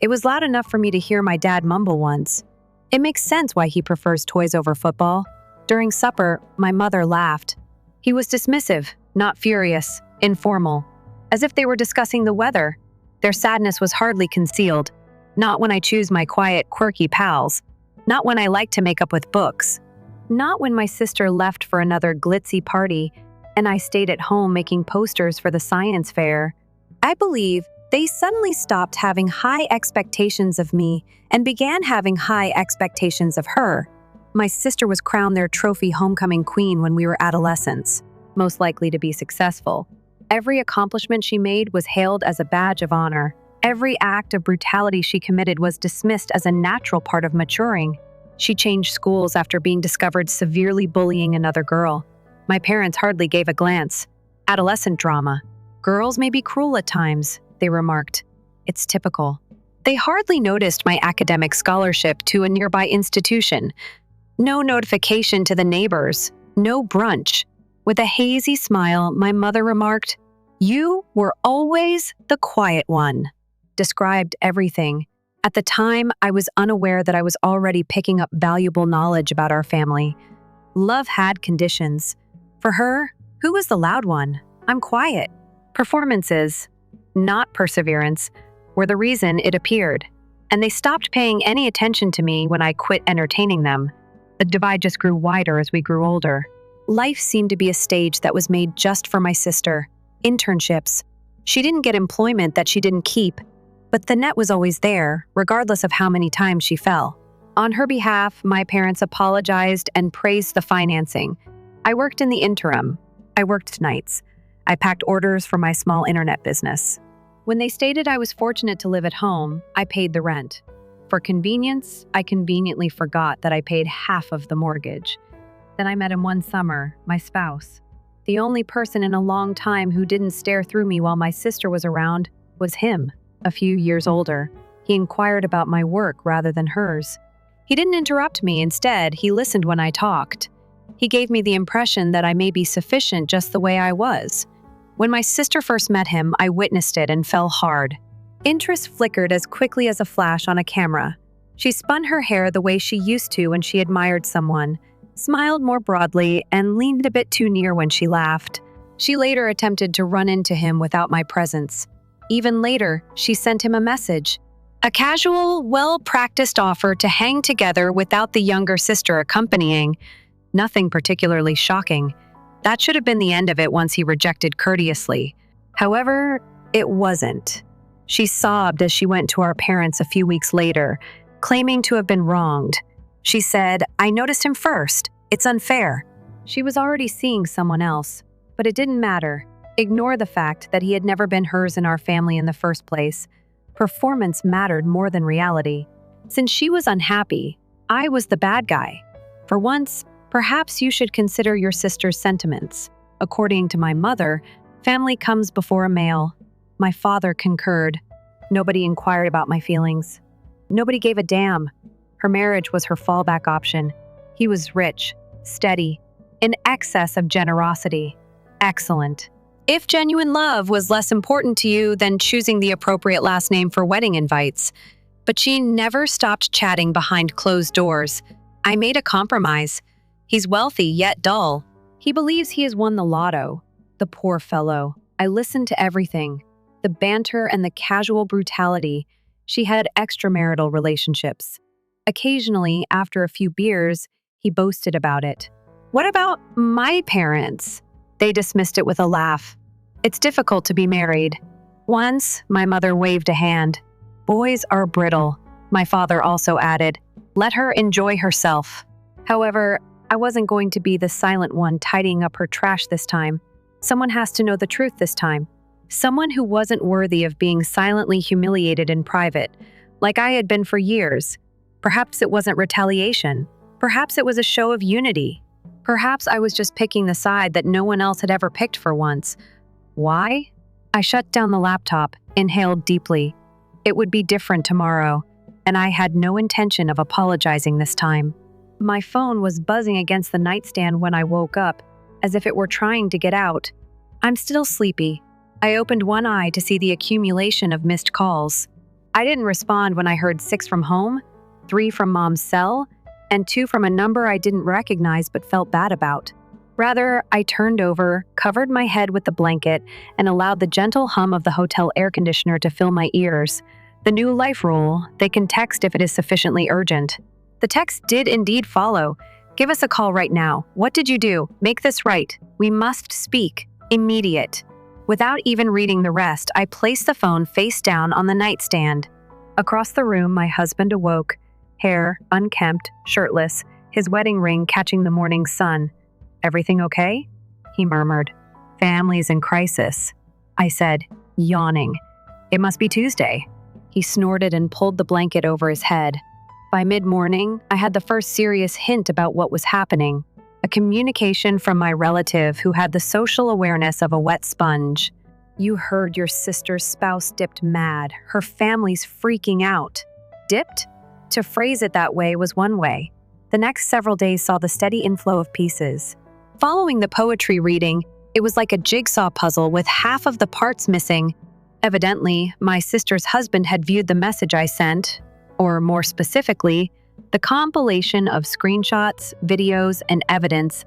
It was loud enough for me to hear my dad mumble once. It makes sense why he prefers toys over football. During supper, my mother laughed. He was dismissive, not furious, informal, as if they were discussing the weather. Their sadness was hardly concealed. Not when I choose my quiet, quirky pals. Not when I like to make up with books. Not when my sister left for another glitzy party and I stayed at home making posters for the science fair. I believe they suddenly stopped having high expectations of me and began having high expectations of her. My sister was crowned their trophy homecoming queen when we were adolescents, most likely to be successful. Every accomplishment she made was hailed as a badge of honor. Every act of brutality she committed was dismissed as a natural part of maturing. She changed schools after being discovered severely bullying another girl. My parents hardly gave a glance. Adolescent drama. "Girls may be cruel at times," they remarked. "It's typical." They hardly noticed my academic scholarship to a nearby institution. No notification to the neighbors. No brunch. With a hazy smile, my mother remarked, "You were always the quiet one." Described everything. At the time, I was unaware that I was already picking up valuable knowledge about our family. Love had conditions. For her, who was the loud one? I'm quiet. Performances, not perseverance, were the reason it appeared. And they stopped paying any attention to me when I quit entertaining them. The divide just grew wider as we grew older. Life seemed to be a stage that was made just for my sister. Internships. She didn't get employment that she didn't keep, but the net was always there, regardless of how many times she fell. On her behalf, my parents apologized and praised the financing. I worked in the interim. I worked nights. I packed orders for my small internet business. When they stated I was fortunate to live at home, I paid the rent. For convenience, I conveniently forgot that I paid half of the mortgage. Then I met him one summer, my spouse. The only person in a long time who didn't stare through me while my sister was around was him, a few years older. He inquired about my work rather than hers. He didn't interrupt me. Instead, he listened when I talked. He gave me the impression that I may be sufficient just the way I was. When my sister first met him, I witnessed it and fell hard. Interest flickered as quickly as a flash on a camera. She spun her hair the way she used to when she admired someone, smiled more broadly, and leaned a bit too near when she laughed. She later attempted to run into him without my presence. Even later, she sent him a message. A casual, well-practiced offer to hang together without the younger sister accompanying. Nothing particularly shocking. That should have been the end of it once he rejected courteously. However, it wasn't. She sobbed as she went to our parents a few weeks later, claiming to have been wronged. She said, "I noticed him first. It's unfair." She was already seeing someone else, but it didn't matter. Ignore the fact that he had never been hers in our family in the first place. Performance mattered more than reality. Since she was unhappy, I was the bad guy. For once, perhaps you should consider your sister's sentiments. According to my mother, family comes before a male. My father concurred. Nobody inquired about my feelings. Nobody gave a damn. Her marriage was her fallback option. He was rich, steady, in excess of generosity. Excellent. If genuine love was less important to you than choosing the appropriate last name for wedding invites. But she never stopped chatting behind closed doors. I made a compromise. He's wealthy yet dull. He believes he has won the lotto. The poor fellow. I listened to everything. The banter and the casual brutality. She had extramarital relationships. Occasionally, after a few beers, he boasted about it. What about my parents? They dismissed it with a laugh. It's difficult to be married. Once, my mother waved a hand. Boys are brittle, my father also added. Let her enjoy herself. However, I wasn't going to be the silent one tidying up her trash this time. Someone has to know the truth this time. Someone who wasn't worthy of being silently humiliated in private, like I had been for years. Perhaps it wasn't retaliation. Perhaps it was a show of unity. Perhaps I was just picking the side that no one else had ever picked for once. Why? I shut down the laptop, inhaled deeply. It would be different tomorrow, and I had no intention of apologizing this time. My phone was buzzing against the nightstand when I woke up, as if it were trying to get out. I'm still sleepy. I opened one eye to see the accumulation of missed calls. I didn't respond when I heard 6 from home, 3 from Mom's cell, and 2 from a number I didn't recognize but felt bad about. Rather, I turned over, covered my head with the blanket, and allowed the gentle hum of the hotel air conditioner to fill my ears. The new life rule: they can text if it is sufficiently urgent. The text did indeed follow. Give us a call right now. What did you do? Make this right. We must speak. Immediate. Without even reading the rest, I placed the phone face down on the nightstand. Across the room, my husband awoke. Hair, unkempt, shirtless, his wedding ring catching the morning sun. Everything okay? He murmured. Family's in crisis. I said, yawning. It must be Tuesday. He snorted and pulled the blanket over his head. By mid-morning, I had the first serious hint about what was happening. A communication from my relative who had the social awareness of a wet sponge. You heard your sister's spouse dipped mad. Her family's freaking out. Dipped? To phrase it that way was one way. The next several days saw the steady inflow of pieces. Following the poetry reading, it was like a jigsaw puzzle with half of the parts missing. Evidently, my sister's husband had viewed the message I sent, or more specifically, the compilation of screenshots, videos, and evidence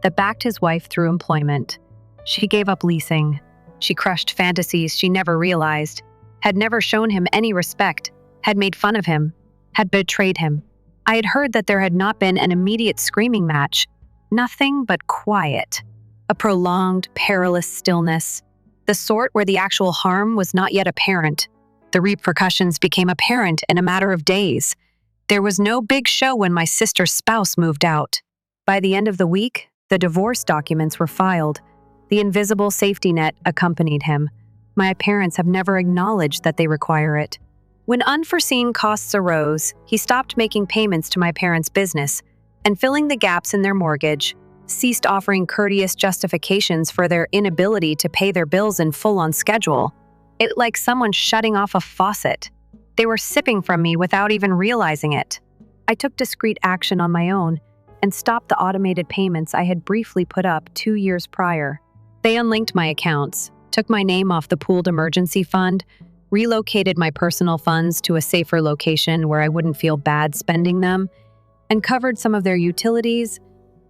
that backed his wife through employment. She gave up leasing. She crushed fantasies she never realized, had never shown him any respect, had made fun of him, had betrayed him. I had heard that there had not been an immediate screaming match. Nothing but quiet. A prolonged, perilous stillness. The sort where the actual harm was not yet apparent. The repercussions became apparent in a matter of days. There was no big show when my sister's spouse moved out. By the end of the week, the divorce documents were filed. The invisible safety net accompanied him. My parents have never acknowledged that they require it. When unforeseen costs arose, he stopped making payments to my parents' business and, filling the gaps in their mortgage, ceased offering courteous justifications for their inability to pay their bills in full on schedule. It like someone shutting off a faucet. They were sipping from me without even realizing it. I took discreet action on my own and stopped the automated payments I had briefly put up 2 years prior. They unlinked my accounts, took my name off the pooled emergency fund, relocated my personal funds to a safer location where I wouldn't feel bad spending them, and covered some of their utilities,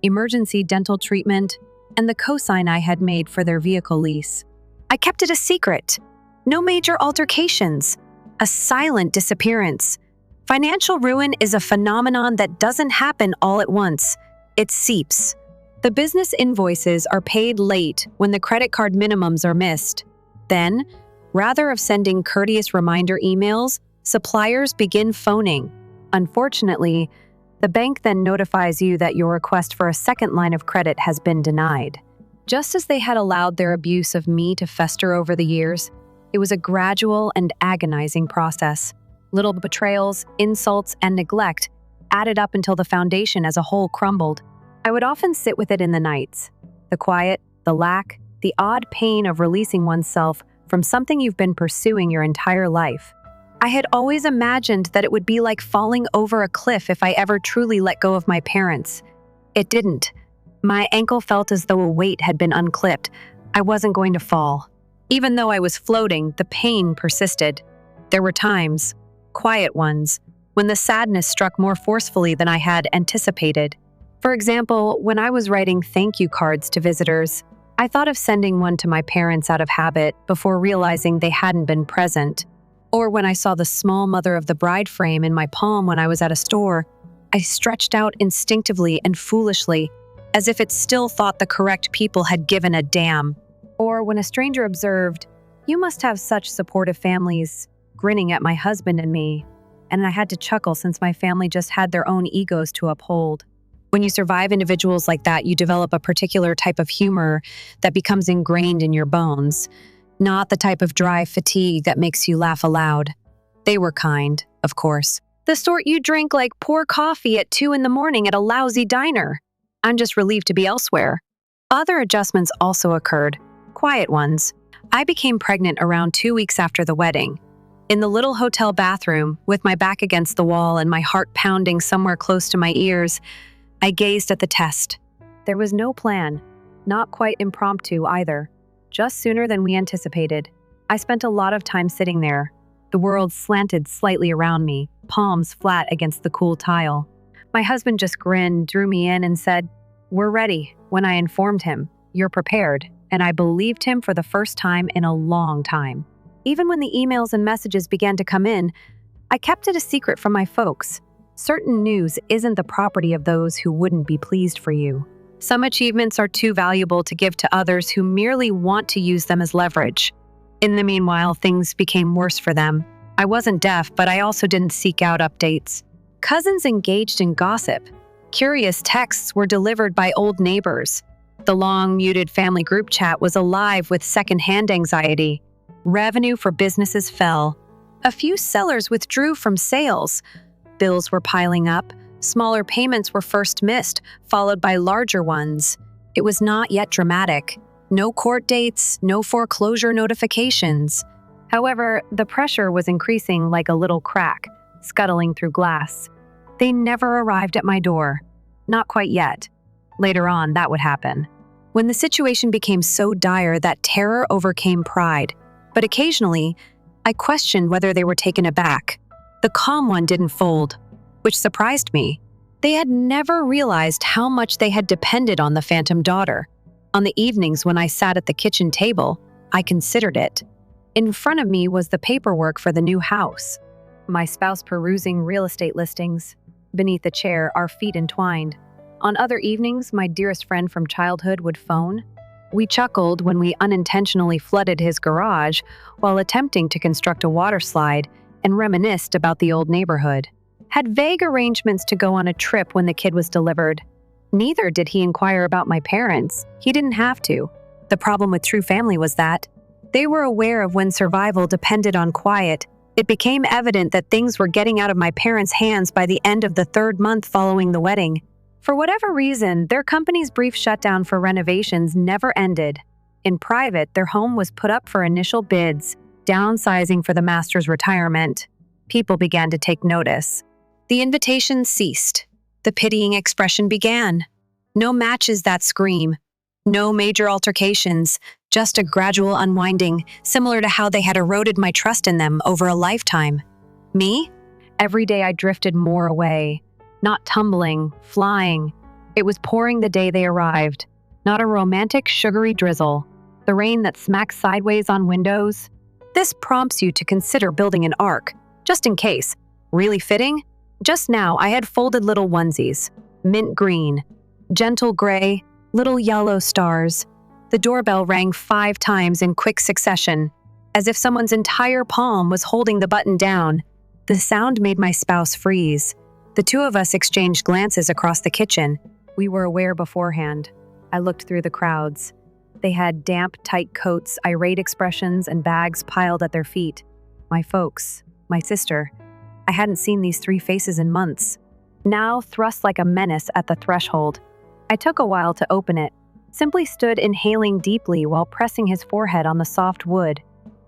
emergency dental treatment, and the cosign I had made for their vehicle lease. I kept it a secret. No major altercations. A silent disappearance. Financial ruin is a phenomenon that doesn't happen all at once. It seeps. The business invoices are paid late when the credit card minimums are missed. Then, rather of sending courteous reminder emails, suppliers begin phoning. Unfortunately, the bank then notifies you that your request for a second line of credit has been denied. Just as they had allowed their abuse of me to fester over the years, it was a gradual and agonizing process. Little betrayals, insults, and neglect added up until the foundation as a whole crumbled. I would often sit with it in the nights. The quiet, the lack, the odd pain of releasing oneself from something you've been pursuing your entire life. I had always imagined that it would be like falling over a cliff if I ever truly let go of my parents. It didn't. My ankle felt as though a weight had been unclipped. I wasn't going to fall. Even though I was floating, the pain persisted. There were times, quiet ones, when the sadness struck more forcefully than I had anticipated. For example, when I was writing thank you cards to visitors, I thought of sending one to my parents out of habit before realizing they hadn't been present. Or when I saw the small mother of the bride frame in my palm when I was at a store, I stretched out instinctively and foolishly, as if it still thought the correct people had given a damn. Or when a stranger observed, "You must have such supportive families," grinning at my husband and me, and I had to chuckle since my family just had their own egos to uphold. When you survive individuals like that, you develop a particular type of humor that becomes ingrained in your bones, not the type of dry fatigue that makes you laugh aloud. They were kind, of course. The sort you drink like pour coffee at 2 a.m. at a lousy diner. I'm just relieved to be elsewhere. Other adjustments also occurred, quiet ones. I became pregnant around 2 weeks after the wedding. In the little hotel bathroom, with my back against the wall and my heart pounding somewhere close to my ears, I gazed at the test. There was no plan, not quite impromptu either, just sooner than we anticipated. I spent a lot of time sitting there. The world slanted slightly around me, palms flat against the cool tile. My husband just grinned, drew me in, and said, "We're ready." When I informed him, "You're prepared," and I believed him for the first time in a long time. Even when the emails and messages began to come in, I kept it a secret from my folks. Certain news isn't the property of those who wouldn't be pleased for you. Some achievements are too valuable to give to others who merely want to use them as leverage. In the meanwhile, things became worse for them. I wasn't deaf, but I also didn't seek out updates. Cousins engaged in gossip. Curious texts were delivered by old neighbors. The long-muted family group chat was alive with secondhand anxiety. Revenue for businesses fell. A few sellers withdrew from sales. Bills were piling up. Smaller payments were first missed, followed by larger ones. It was not yet dramatic. No court dates, no foreclosure notifications. However, the pressure was increasing like a little crack, scuttling through glass. They never arrived at my door. Not quite yet. Later on, that would happen. When the situation became so dire that terror overcame pride. But occasionally, I questioned whether they were taken aback. The calm one didn't fold, which surprised me. They had never realized how much they had depended on the phantom daughter. On the evenings when I sat at the kitchen table, I considered it. In front of me was the paperwork for the new house. My spouse perusing real estate listings. Beneath the chair, our feet entwined. On other evenings, my dearest friend from childhood would phone. We chuckled when we unintentionally flooded his garage while attempting to construct a water slide and reminisced about the old neighborhood. Had vague arrangements to go on a trip when the kid was delivered. Neither did he inquire about my parents. He didn't have to. The problem with true family was that they were aware of when survival depended on quiet. It became evident that things were getting out of my parents' hands by the end of the 3rd month following the wedding. For whatever reason, their company's brief shutdown for renovations never ended. In private, their home was put up for initial bids, downsizing for the master's retirement. People began to take notice. The invitations ceased. The pitying expression began. No matches that scream. No major altercations, just a gradual unwinding, similar to how they had eroded my trust in them over a lifetime. Me? Every day I drifted more away, not tumbling, flying. It was pouring the day they arrived, not a romantic, sugary drizzle, the rain that smacks sideways on windows. This prompts you to consider building an ark, just in case. Really fitting? Just now, I had folded little onesies, mint green, gentle gray, little yellow stars. The doorbell rang 5 times in quick succession, as if someone's entire palm was holding the button down. The sound made my spouse freeze. The two of us exchanged glances across the kitchen. We were aware beforehand. I looked through the crowds. They had damp, tight coats, irate expressions, and bags piled at their feet. My folks, my sister. I hadn't seen these 3 faces in months. Now thrust like a menace at the threshold. I took a while to open it, simply stood inhaling deeply while pressing his forehead on the soft wood.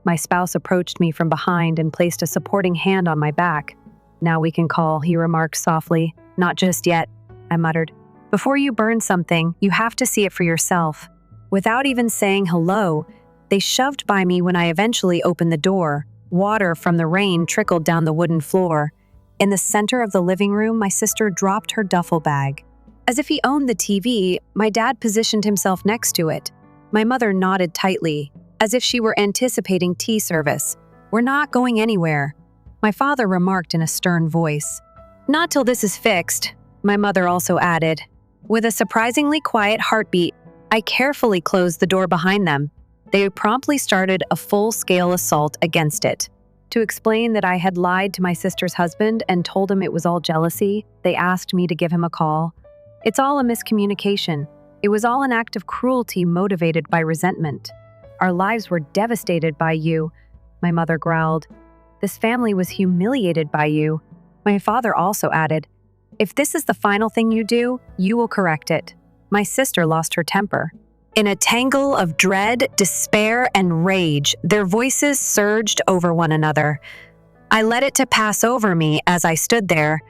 My spouse approached me from behind and placed a supporting hand on my back. "Now we can call," he remarked softly. "Not just yet," I muttered. "Before you burn something, you have to see it for yourself." Without even saying hello, they shoved by me when I eventually opened the door. Water from the rain trickled down the wooden floor. In the center of the living room, my sister dropped her duffel bag. As if he owned the TV, my dad positioned himself next to it. My mother nodded tightly, as if she were anticipating tea service. "We're not going anywhere," my father remarked in a stern voice. "Not till this is fixed," my mother also added. With a surprisingly quiet heartbeat, I carefully closed the door behind them. They promptly started a full-scale assault against it. To explain that I had lied to my sister's husband and told him it was all jealousy, they asked me to give him a call. "It's all a miscommunication. It was all an act of cruelty motivated by resentment. Our lives were devastated by you," my mother growled. "This family was humiliated by you." My father also added, "If this is the final thing you do, you will correct it." My sister lost her temper. In a tangle of dread, despair, and rage, their voices surged over one another. I let it to pass over me as I stood there.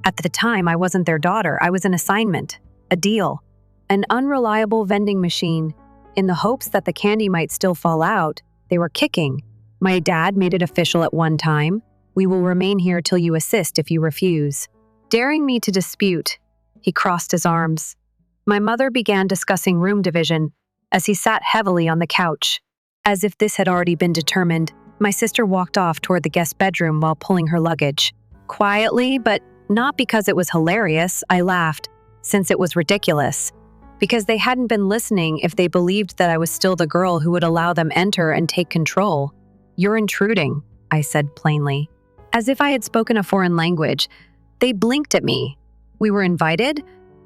At the time, I wasn't their daughter. I was an assignment, a deal, an unreliable vending machine. In the hopes that the candy might still fall out, they were kicking. My dad made it official at one time. "We will remain here till you assist if you refuse." Daring me to dispute, he crossed his arms. My mother began discussing room division as he sat heavily on the couch. As if this had already been determined, my sister walked off toward the guest bedroom while pulling her luggage. Quietly, but not because it was hilarious, I laughed, since it was ridiculous. Because they hadn't been listening if they believed that I was still the girl who would allow them enter and take control. "You're intruding," I said plainly. As if I had spoken a foreign language, they blinked at me. "We were invited?"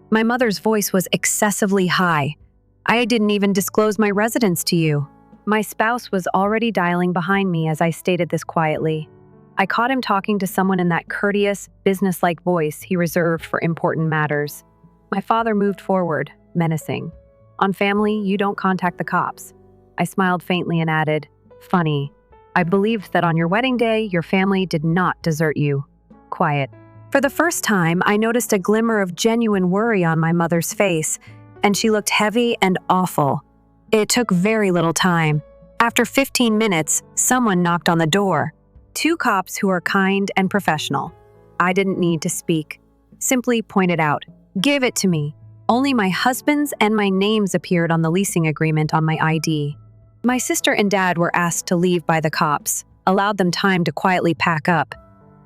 My mother's voice was excessively high. "I didn't even disclose my residence to you." My spouse was already dialing behind me as I stated this quietly. I caught him talking to someone in that courteous, businesslike voice he reserved for important matters. My father moved forward, menacing. "On family, you don't contact the cops." I smiled faintly and added, "Funny. I believed that on your wedding day, your family did not desert you." Quiet. For the first time, I noticed a glimmer of genuine worry on my mother's face, and she looked heavy and awful. It took very little time. After 15 minutes, someone knocked on the door. 2 cops who are kind and professional. I didn't need to speak. Simply pointed out, "Give it to me." Only my husband's and my names appeared on the leasing agreement on my ID. My sister and dad were asked to leave by the cops, allowed them time to quietly pack up.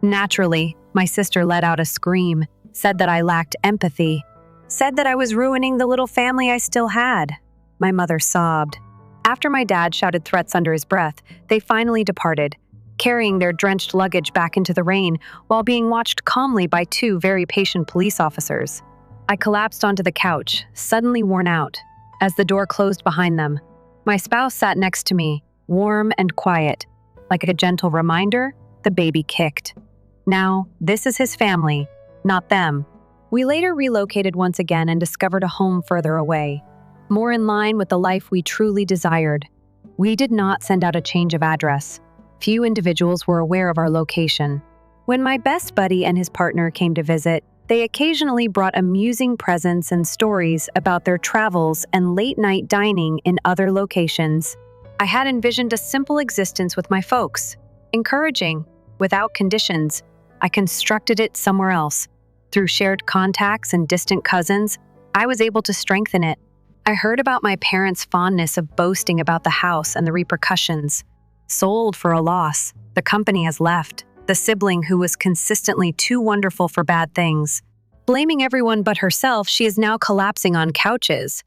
Naturally, my sister let out a scream, said that I lacked empathy, said that I was ruining the little family I still had. My mother sobbed. After my dad shouted threats under his breath, they finally departed, carrying their drenched luggage back into the rain while being watched calmly by 2 very patient police officers. I collapsed onto the couch, suddenly worn out, as the door closed behind them. My spouse sat next to me, warm and quiet. Like a gentle reminder, the baby kicked. Now, this is his family, not them. We later relocated once again and discovered a home further away, more in line with the life we truly desired. We did not send out a change of address. Few individuals were aware of our location. When my best buddy and his partner came to visit, They occasionally brought amusing presents and stories about their travels and late-night dining in other locations. I had envisioned a simple existence with my folks, encouraging, without conditions. I constructed it somewhere else. Through shared contacts and distant cousins, I was able to strengthen it. I heard about my parents' fondness of boasting about the house and the repercussions. Sold for a loss, the company has left. The sibling who was consistently too wonderful for bad things. Blaming everyone but herself, she is now collapsing on couches.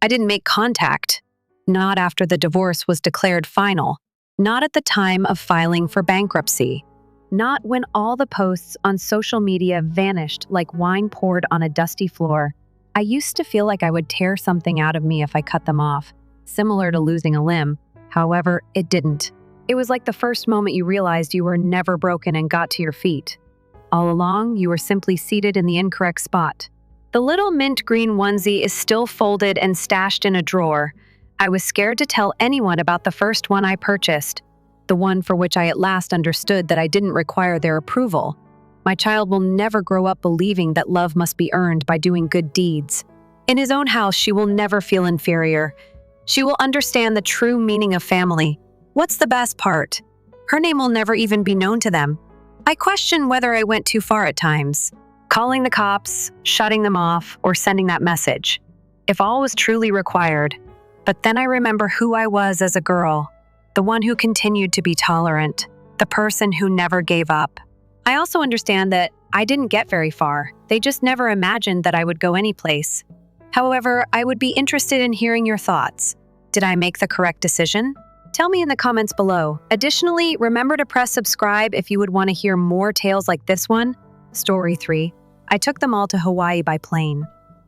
I didn't make contact. Not after the divorce was declared final. Not at the time of filing for bankruptcy. Not when all the posts on social media vanished like wine poured on a dusty floor. I used to feel like I would tear something out of me if I cut them off, similar to losing a limb. However, it didn't. It was like the first moment you realized you were never broken and got to your feet. All along, you were simply seated in the incorrect spot. The little mint green onesie is still folded and stashed in a drawer. I was scared to tell anyone about the first one I purchased, the one for which I at last understood that I didn't require their approval. My child will never grow up believing that love must be earned by doing good deeds. In his own house, she will never feel inferior. She will understand the true meaning of family. What's the best part? Her name will never even be known to them. I question whether I went too far at times, calling the cops, shutting them off, or sending that message, if all was truly required. But then I remember who I was as a girl, the one who continued to be tolerant, the person who never gave up. I also understand that I didn't get very far. They just never imagined that I would go anyplace. However, I would be interested in hearing your thoughts. Did I make the correct decision? Tell me in the comments below. Additionally, remember to press subscribe if you would want to hear more tales like this one. Story 3. I took them all to Hawaii by plane.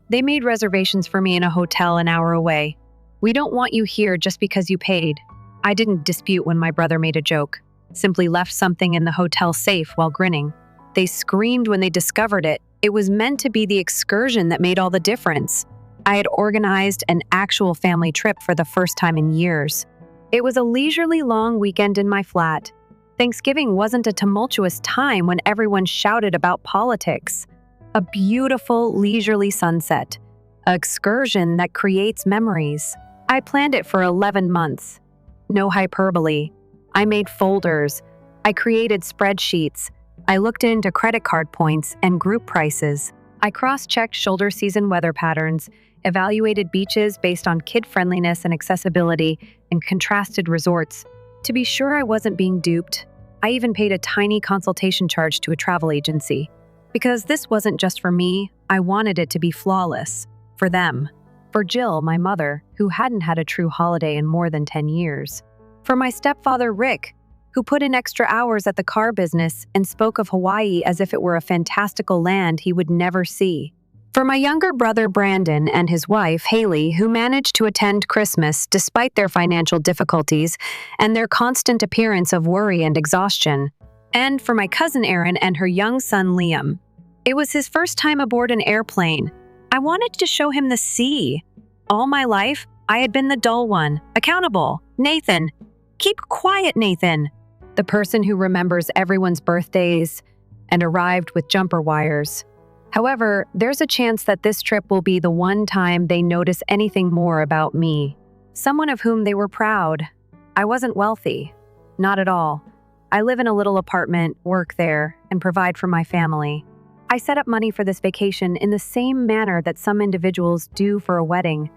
They made reservations for me in a hotel an hour away. We don't want you here just because you paid. I didn't dispute when my brother made a joke. Simply left something in the hotel safe while grinning. They screamed when they discovered it. It was meant to be the excursion that made all the difference. I had organized an actual family trip for the first time in years. It was a leisurely long weekend in my flat. Thanksgiving wasn't a tumultuous time when everyone shouted about politics. A beautiful, leisurely sunset. An excursion that creates memories. I planned it for 11 months. No hyperbole. I made folders. I created spreadsheets. I looked into credit card points and group prices. I cross-checked shoulder season weather patterns, evaluated beaches based on kid-friendliness and accessibility, and contrasted resorts. To be sure I wasn't being duped, I even paid a tiny consultation charge to a travel agency. Because this wasn't just for me, I wanted it to be flawless. For them. For Jill, my mother, who hadn't had a true holiday in more than 10 years. For my stepfather, Rick, who put in extra hours at the car business and spoke of Hawaii as if it were a fantastical land he would never see. For my younger brother, Brandon, and his wife, Haley, who managed to attend Christmas despite their financial difficulties and their constant appearance of worry and exhaustion. And for my cousin, Erin, and her young son, Liam. It was his first time aboard an airplane. I wanted to show him the sea. All my life, I had been the dull one, accountable. Nathan. Keep quiet, Nathan. The person who remembers everyone's birthdays and arrived with jumper wires. However, there's a chance that this trip will be the one time they notice anything more about me. Someone of whom they were proud. I wasn't wealthy. Not at all. I live in a little apartment, work there, and provide for my family. I set up money for this vacation in the same manner that some individuals do for a wedding.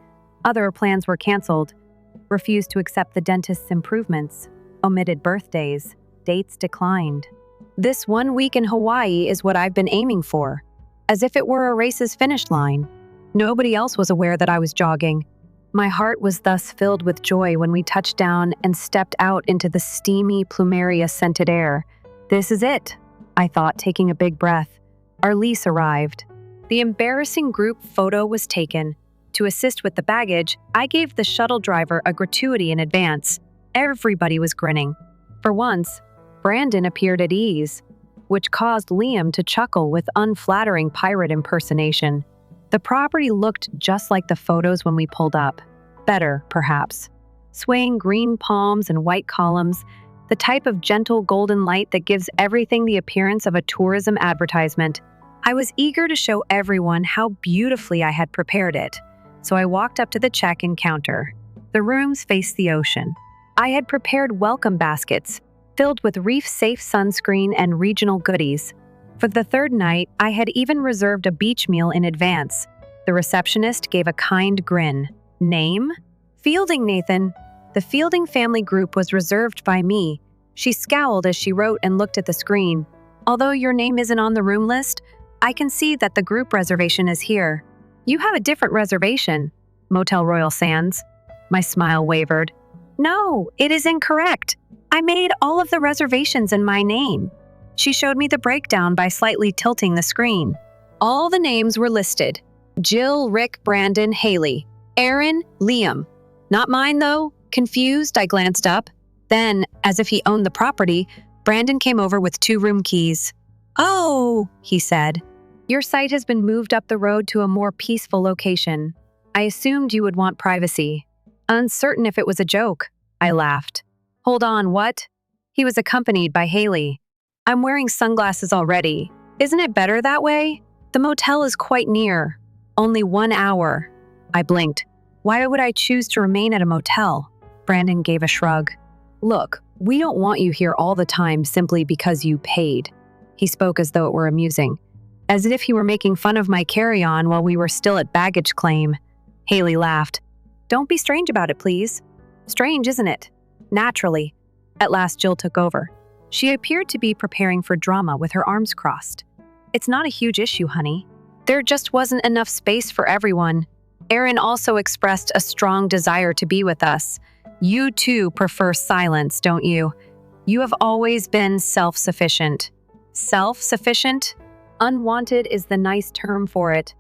Other plans were canceled, refused to accept the dentist's improvements, omitted birthdays, dates declined. This 1 week in Hawaii is what I've been aiming for, as if it were a race's finish line. Nobody else was aware that I was jogging. My heart was thus filled with joy when we touched down and stepped out into the steamy plumeria-scented air. This is it, I thought, taking a big breath. Our lease arrived. The embarrassing group photo was taken. To assist with the baggage, I gave the shuttle driver a gratuity in advance. Everybody was grinning. For once, Brandon appeared at ease, which caused Liam to chuckle with unflattering pirate impersonation. The property looked just like the photos when we pulled up. Better, perhaps. Swaying green palms and white columns, the type of gentle golden light that gives everything the appearance of a tourism advertisement. I was eager to show everyone how beautifully I had prepared it, so I walked up to the check-in counter. The rooms faced the ocean. I had prepared welcome baskets filled with reef-safe sunscreen and regional goodies. For the third night, I had even reserved a beach meal in advance. The receptionist gave a kind grin. Name? Fielding, Nathan. The Fielding family group was reserved by me. She scowled as she wrote and looked at the screen. Although your name isn't on the room list, I can see that the group reservation is here. You have a different reservation. Motel Royal Sands. My smile wavered. No, it is incorrect. I made all of the reservations in my name. She showed me the breakdown by slightly tilting the screen. All the names were listed. Jill, Rick, Brandon, Haley, Aaron, Liam. Not mine, though. Confused, I glanced up. Then, as if he owned the property, Brandon came over with 2 room keys. Oh, he said. Your site has been moved up the road to a more peaceful location. I assumed you would want privacy. Uncertain if it was a joke, I laughed. Hold on, what? He was accompanied by Haley. I'm wearing sunglasses already. Isn't it better that way? The motel is quite near. Only 1 hour. I blinked. Why would I choose to remain at a motel? Brandon gave a shrug. Look, we don't want you here all the time simply because you paid. He spoke as though it were amusing, as if he were making fun of my carry-on while we were still at baggage claim. Haley laughed. Don't be strange about it, please. Strange, isn't it? Naturally. At last, Jill took over. She appeared to be preparing for drama with her arms crossed. It's not a huge issue, honey. There just wasn't enough space for everyone. Aaron also expressed a strong desire to be with us. You too prefer silence, don't you? You have always been self-sufficient. Self-sufficient? Unwanted is the nice term for it.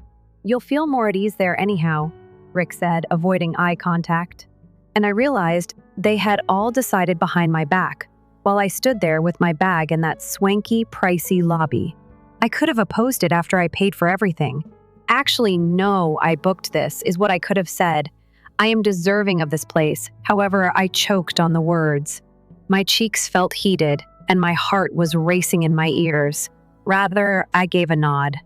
You'll feel more at ease there anyhow, Rick said, avoiding eye contact. And I realized they had all decided behind my back, while I stood there with my bag in that swanky, pricey lobby. I could have opposed it after I paid for everything. Actually, no, I booked this, is what I could have said. I am deserving of this place. However, I choked on the words. My cheeks felt heated, and my heart was racing in my ears. Rather, I gave a nod.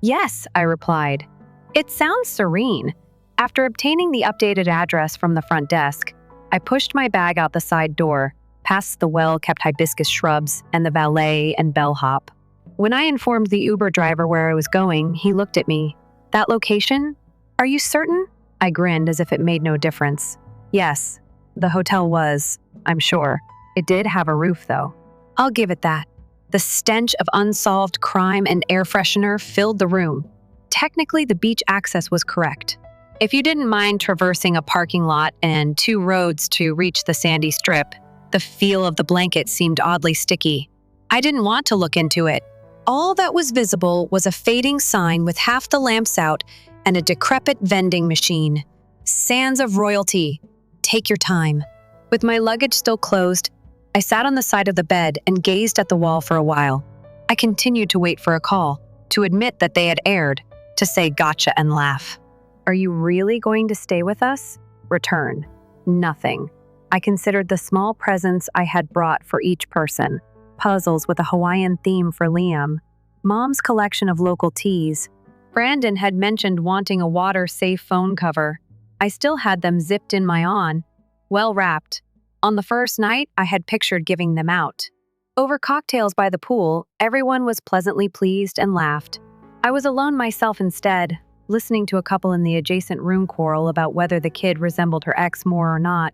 Yes, I replied. It sounds serene. After obtaining the updated address from the front desk, I pushed my bag out the side door, past the well-kept hibiscus shrubs and the valet and bellhop. When I informed the Uber driver where I was going, he looked at me. That location? Are you certain? I grinned as if it made no difference. Yes, the hotel was, I'm sure. It did have a roof, though. I'll give it that. The stench of unsolved crime and air freshener filled the room. Technically, the beach access was correct. If you didn't mind traversing a parking lot and 2 roads to reach the sandy strip, the feel of the blanket seemed oddly sticky. I didn't want to look into it. All that was visible was a fading sign with half the lamps out and a decrepit vending machine. Sands of royalty. Take your time. With my luggage still closed, I sat on the side of the bed and gazed at the wall for a while. I continued to wait for a call, to admit that they had aired, to say gotcha and laugh. Are you really going to stay with us? Return. Nothing. I considered the small presents I had brought for each person. Puzzles with a Hawaiian theme for Liam. Mom's collection of local teas. Brandon had mentioned wanting a water-safe phone cover. I still had them zipped in my on, well wrapped. On the first night, I had pictured giving them out. Over cocktails by the pool, everyone was pleasantly pleased and laughed. I was alone myself instead, listening to a couple in the adjacent room quarrel about whether the kid resembled her ex more or not.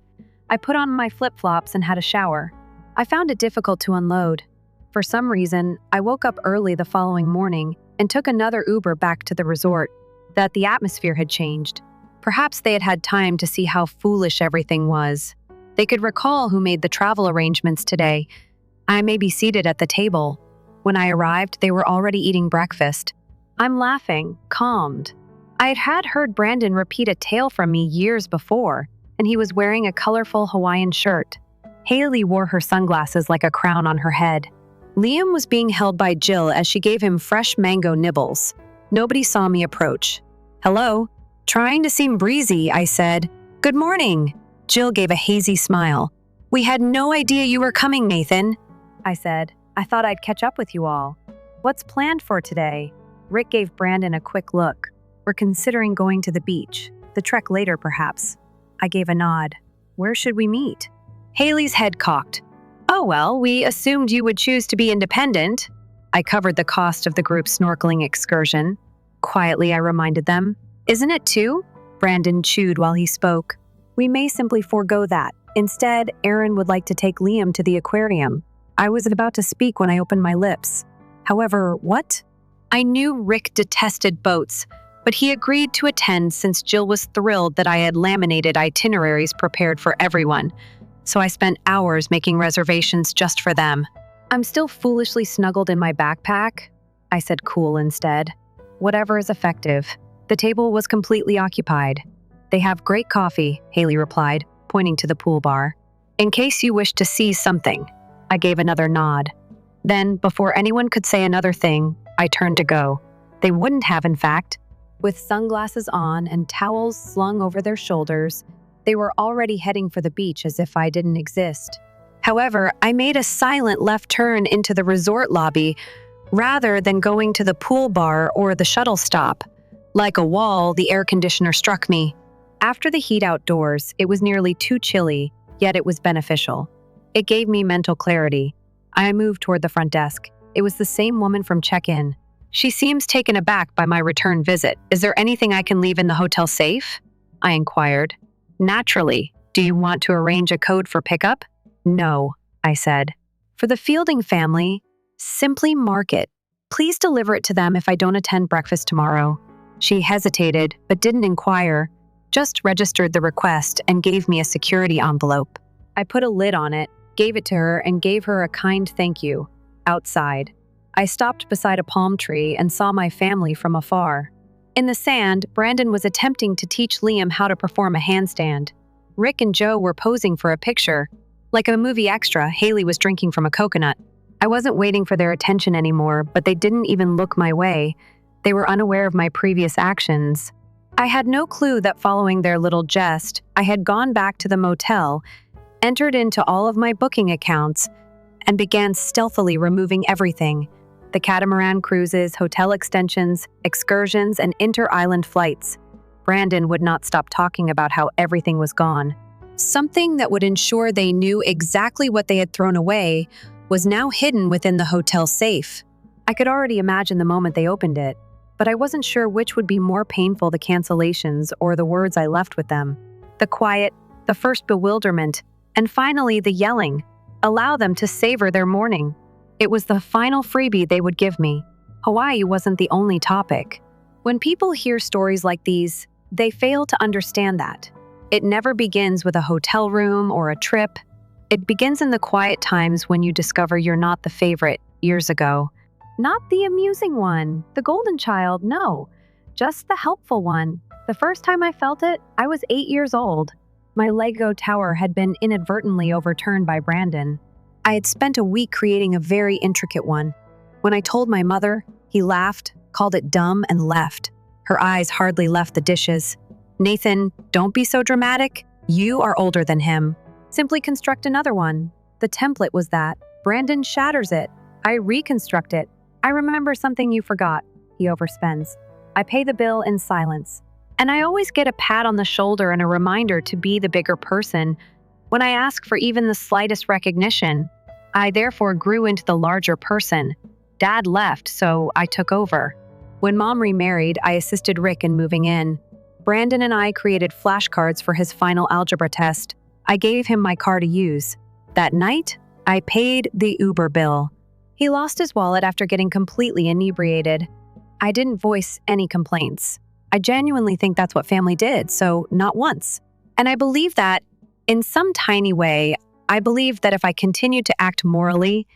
I put on my flip-flops and had a shower. I found it difficult to unload. For some reason, I woke up early the following morning and took another Uber back to the resort. That the atmosphere had changed. Perhaps they had had time to see how foolish everything was. They could recall who made the travel arrangements today. I may be seated at the table. When I arrived, they were already eating breakfast. I'm laughing, calmed. I had heard Brandon repeat a tale from me years before, and he was wearing a colorful Hawaiian shirt. Haley wore her sunglasses like a crown on her head. Liam was being held by Jill as she gave him fresh mango nibbles. Nobody saw me approach. Hello? Trying to seem breezy, I said. Good morning. Jill gave a hazy smile. We had no idea you were coming, Nathan. I said. I thought I'd catch up with you all. What's planned for today? Rick gave Brandon a quick look. We're considering going to the beach. The trek later, perhaps. I gave a nod. Where should we meet? Haley's head cocked. Oh, well, we assumed you would choose to be independent. I covered the cost of the group's snorkeling excursion. Quietly, I reminded them. Isn't it too? Brandon chewed while he spoke. We may simply forego that. Instead, Aaron would like to take Liam to the aquarium. I was about to speak when I opened my lips. However, what? I knew Rick detested boats, but he agreed to attend since Jill was thrilled that I had laminated itineraries prepared for everyone. So I spent hours making reservations just for them. I'm still foolishly snuggled in my backpack, I said cool instead. Whatever is effective. The table was completely occupied. They have great coffee, Haley replied, pointing to the pool bar. In case you wish to see something. I gave another nod. Then, before anyone could say another thing, I turned to go. They wouldn't have, in fact. With sunglasses on and towels slung over their shoulders, they were already heading for the beach as if I didn't exist. However, I made a silent left turn into the resort lobby rather than going to the pool bar or the shuttle stop. Like a wall, the air conditioner struck me. After the heat outdoors, it was nearly too chilly, yet it was beneficial. It gave me mental clarity. I moved toward the front desk. It was the same woman from check-in. She seems taken aback by my return visit. Is there anything I can leave in the hotel safe? I inquired. Naturally. Do you want to arrange a code for pickup? No, I said. For the Fielding family, simply mark it. Please deliver it to them if I don't attend breakfast tomorrow. She hesitated, but didn't inquire, just registered the request and gave me a security envelope. I put a lid on it, gave it to her, and gave her a kind thank you. Outside, I stopped beside a palm tree and saw my family from afar. In the sand, Brandon was attempting to teach Liam how to perform a handstand. Rick and Joe were posing for a picture. Like a movie extra, Haley was drinking from a coconut. I wasn't waiting for their attention anymore, but they didn't even look my way. They were unaware of my previous actions. I had no clue that following their little jest, I had gone back to the motel, entered into all of my booking accounts, and began stealthily removing everything. The catamaran cruises, hotel extensions, excursions, and inter-island flights. Brandon would not stop talking about how everything was gone. Something that would ensure they knew exactly what they had thrown away was now hidden within the hotel safe. I could already imagine the moment they opened it, but I wasn't sure which would be more painful, the cancellations or the words I left with them. The quiet, the first bewilderment, and finally the yelling. Allow them to savor their morning. It was the final freebie they would give me. Hawaii wasn't the only topic. When people hear stories like these, they fail to understand that. It never begins with a hotel room or a trip. It begins in the quiet times when you discover you're not the favorite years ago. Not the amusing one, the golden child, no. Just the helpful one. The first time I felt it, I was 8 years old. My Lego tower had been inadvertently overturned by Brandon. I had spent a week creating a very intricate one. When I told my mother, he laughed, called it dumb, and left. Her eyes hardly left the dishes. Nathan, don't be so dramatic. You are older than him. Simply construct another one. The template was that. Brandon shatters it. I reconstruct it. I remember something you forgot. He overspends. I pay the bill in silence. And I always get a pat on the shoulder and a reminder to be the bigger person when I ask for even the slightest recognition. I therefore grew into the larger person. Dad left, so I took over. When Mom remarried, I assisted Rick in moving in. Brandon and I created flashcards for his final algebra test. I gave him my car to use. That night, I paid the Uber bill. He lost his wallet after getting completely inebriated. I didn't voice any complaints. I genuinely think that's what family did, so not once. And I believe that, in some tiny way, I believed that if I continued to act morally,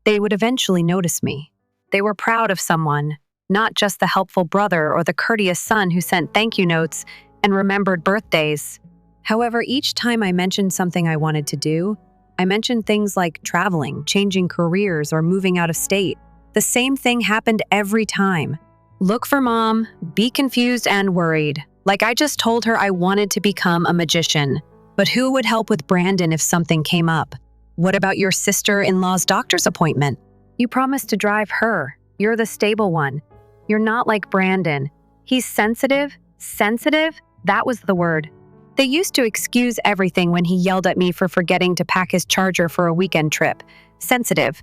they would eventually notice me. They were proud of someone, not just the helpful brother or the courteous son who sent thank you notes and remembered birthdays. However, each time I mentioned something I wanted to do, I mentioned things like traveling, changing careers, or moving out of state. The same thing happened every time. Look for Mom, be confused and worried. Like I just told her I wanted to become a magician. But who would help with Brandon if something came up? What about your sister-in-law's doctor's appointment? You promised to drive her. You're the stable one. You're not like Brandon. He's sensitive. Sensitive? That was the word. They used to excuse everything when he yelled at me for forgetting to pack his charger for a weekend trip. Sensitive.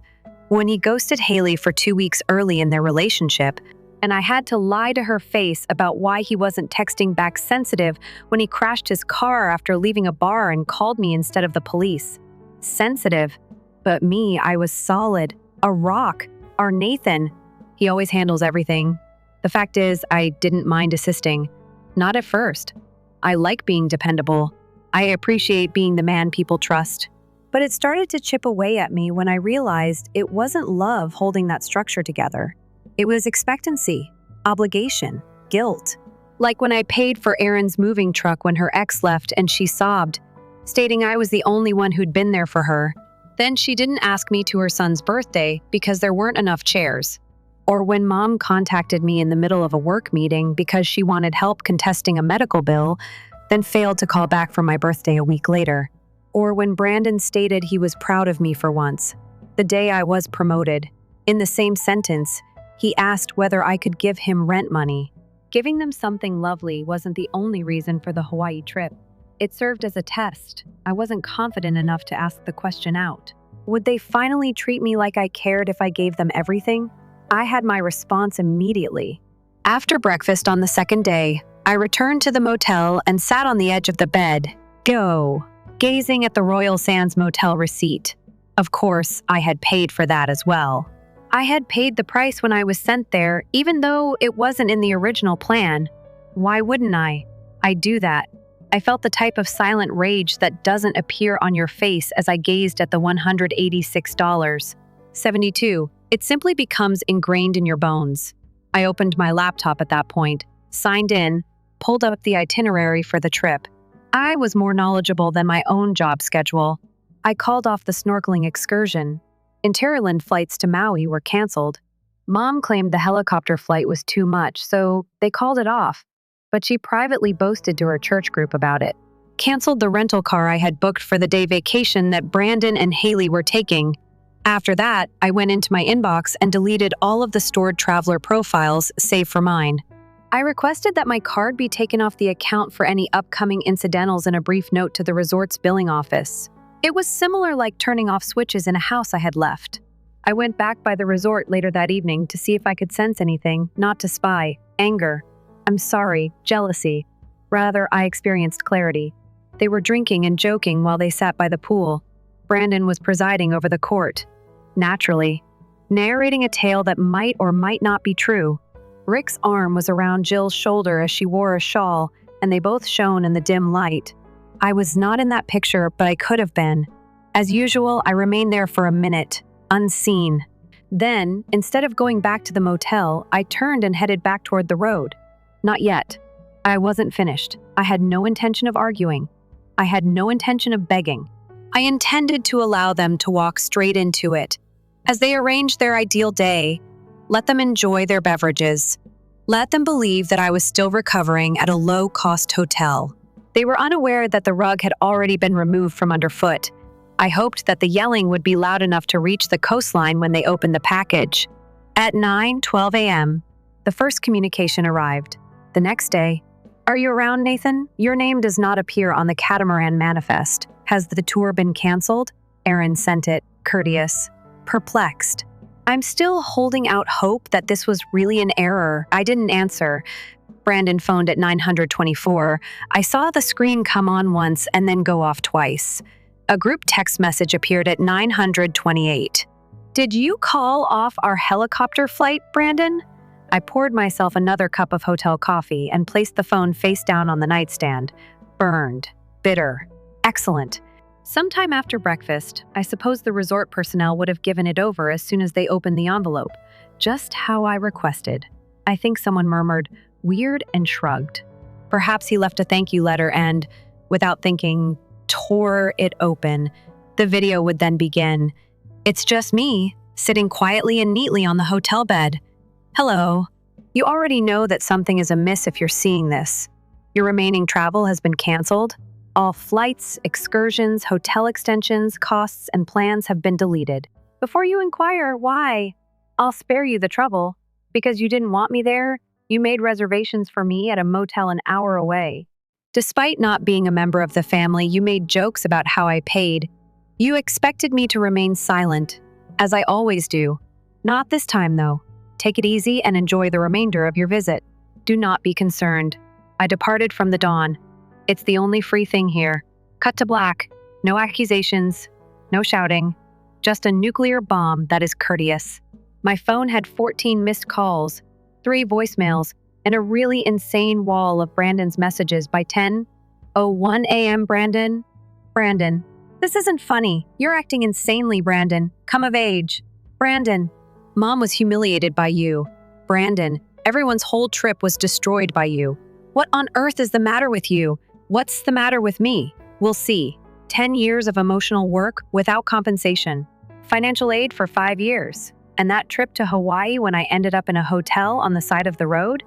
When he ghosted Haley for 2 weeks early in their relationship, and I had to lie to her face about why he wasn't texting back sensitive when he crashed his car after leaving a bar and called me instead of the police. Sensitive. But me, I was solid. A rock. Our Nathan. He always handles everything. The fact is, I didn't mind assisting. Not at first. I like being dependable. I appreciate being the man people trust. But it started to chip away at me when I realized it wasn't love holding that structure together. It was expectancy, obligation, guilt. Like when I paid for Erin's moving truck when her ex left and she sobbed, stating I was the only one who'd been there for her. Then she didn't ask me to her son's birthday because there weren't enough chairs. Or when Mom contacted me in the middle of a work meeting because she wanted help contesting a medical bill, then failed to call back for my birthday a week later. Or when Brandon stated he was proud of me for once, the day I was promoted. In the same sentence, he asked whether I could give him rent money. Giving them something lovely wasn't the only reason for the Hawaii trip. It served as a test. I wasn't confident enough to ask the question out. Would they finally treat me like I cared if I gave them everything? I had my response immediately. After breakfast on the second day, I returned to the motel and sat on the edge of the bed, gazing at the Royal Sands Motel receipt. Of course, I had paid for that as well. I had paid the price when I was sent there, even though it wasn't in the original plan. Why wouldn't I? I do that. I felt the type of silent rage that doesn't appear on your face as I gazed at the $186.72. It simply becomes ingrained in your bones. I opened my laptop at that point, signed in, pulled up the itinerary for the trip. I was more knowledgeable than my own job schedule. I called off the snorkeling excursion. Interland flights to Maui were canceled. Mom claimed the helicopter flight was too much, so they called it off. But she privately boasted to her church group about it. Canceled the rental car I had booked for the day vacation that Brandon and Haley were taking. After that, I went into my inbox and deleted all of the stored traveler profiles, save for mine. I requested that my card be taken off the account for any upcoming incidentals and a brief note to the resort's billing office. It was similar like turning off switches in a house I had left. I went back by the resort later that evening to see if I could sense anything, not to spy, anger. I'm sorry, jealousy. Rather, I experienced clarity. They were drinking and joking while they sat by the pool. Brandon was presiding over the court. Naturally, narrating a tale that might or might not be true. Rick's arm was around Jill's shoulder as she wore a shawl, and they both shone in the dim light. I was not in that picture, but I could have been. As usual, I remained there for a minute, unseen. Then, instead of going back to the motel, I turned and headed back toward the road. Not yet. I wasn't finished. I had no intention of arguing. I had no intention of begging. I intended to allow them to walk straight into it. As they arranged their ideal day, let them enjoy their beverages. Let them believe that I was still recovering at a low-cost hotel. They were unaware that the rug had already been removed from underfoot. I hoped that the yelling would be loud enough to reach the coastline when they opened the package. At 9:12 a.m., the first communication arrived. The next day, "Are you around, Nathan? Your name does not appear on the catamaran manifest. Has the tour been canceled?" Erin sent it, courteous. Perplexed. I'm still holding out hope that this was really an error. I didn't answer. Brandon phoned at 924. I saw the screen come on once and then go off twice. A group text message appeared at 928. "Did you call off our helicopter flight, Brandon?" I poured myself another cup of hotel coffee and placed the phone face down on the nightstand. Burned. Bitter. Excellent. Sometime after breakfast, I suppose the resort personnel would have given it over as soon as they opened the envelope. Just how I requested. I think someone murmured, "Weird," and shrugged. Perhaps he left a thank you letter and, without thinking, tore it open. The video would then begin. It's just me, sitting quietly and neatly on the hotel bed. Hello. You already know that something is amiss if you're seeing this. Your remaining travel has been canceled. All flights, excursions, hotel extensions, costs, and plans have been deleted. Before you inquire why, I'll spare you the trouble. Because you didn't want me there, you made reservations for me at a motel an hour away. Despite not being a member of the family, you made jokes about how I paid. You expected me to remain silent, as I always do. Not this time, though. Take it easy and enjoy the remainder of your visit. Do not be concerned. I departed from the dawn. It's the only free thing here. Cut to black. No accusations. No shouting. Just a nuclear bomb that is courteous. My phone had 14 missed calls, 3 voicemails, and a really insane wall of Brandon's messages by 10:01 a.m. Brandon, this isn't funny. You're acting insanely, Brandon. Come of age. Brandon, Mom was humiliated by you. Brandon, everyone's whole trip was destroyed by you. What on earth is the matter with you? What's the matter with me? We'll see. 10 years of emotional work without compensation. Financial aid for 5 years. And that trip to Hawaii when I ended up in a hotel on the side of the road?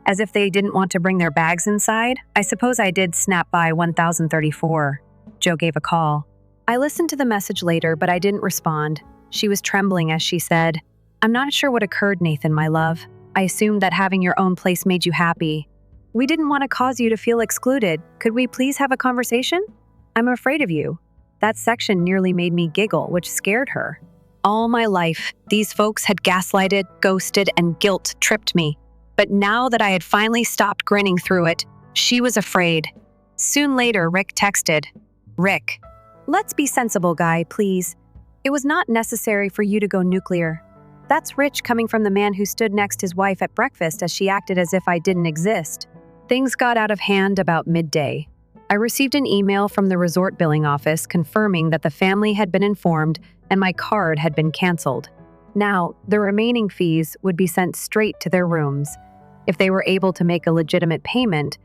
As if they didn't want to bring their bags inside? I suppose I did snap by 1034. Joe gave a call. I listened to the message later, but I didn't respond. She was trembling as she said, I'm not sure what occurred, Nathan, my love. I assumed that having your own place made you happy. We didn't want to cause you to feel excluded. Could we please have a conversation? I'm afraid of you. That section nearly made me giggle, which scared her. All my life, these folks had gaslighted, ghosted, and guilt-tripped me. But now that I had finally stopped grinning through it, she was afraid. Soon later, Rick texted, Rick, let's be sensible, guy, please. It was not necessary for you to go nuclear. That's rich coming from the man who stood next his wife at breakfast as she acted as if I didn't exist. Things got out of hand about midday. I received an email from the resort billing office confirming that the family had been informed and my card had been canceled. Now, the remaining fees would be sent straight to their rooms. If they were able to make a legitimate payment,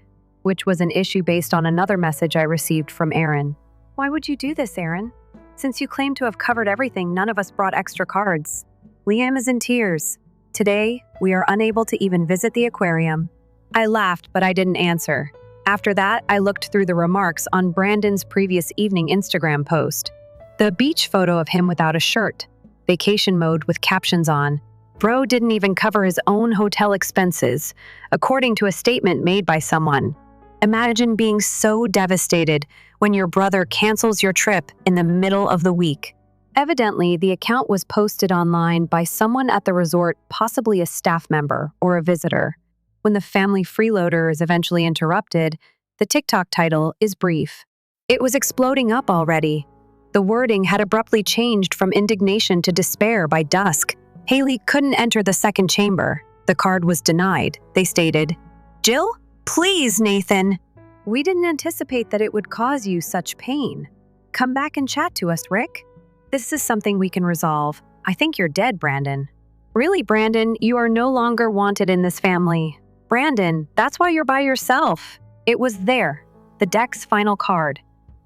which was an issue based on another message I received from Aaron. Why would you do this, Aaron? Since you claim to have covered everything, none of us brought extra cards. Liam is in tears. Today, we are unable to even visit the aquarium. I laughed, but I didn't answer. After that, I looked through the remarks on Brandon's previous evening Instagram post. The beach photo of him without a shirt. Vacation mode with captions on. Bro didn't even cover his own hotel expenses, according to a statement made by someone. Imagine being so devastated when your brother cancels your trip in the middle of the week. Evidently, the account was posted online by someone at the resort, possibly a staff member or a visitor. When the family freeloader is eventually interrupted, the TikTok title is brief. It was exploding up already. The wording had abruptly changed from indignation to despair by dusk. Haley couldn't enter the second chamber. The card was denied. They stated, Jill? Please, Nathan. We didn't anticipate that it would cause you such pain. Come back and chat to us, Rick. This is something we can resolve. I think you're dead, Brandon. Really, Brandon, you are no longer wanted in this family. Brandon, that's why you're by yourself. It was there, the deck's final card.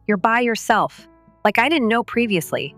You're by yourself, like I didn't know previously.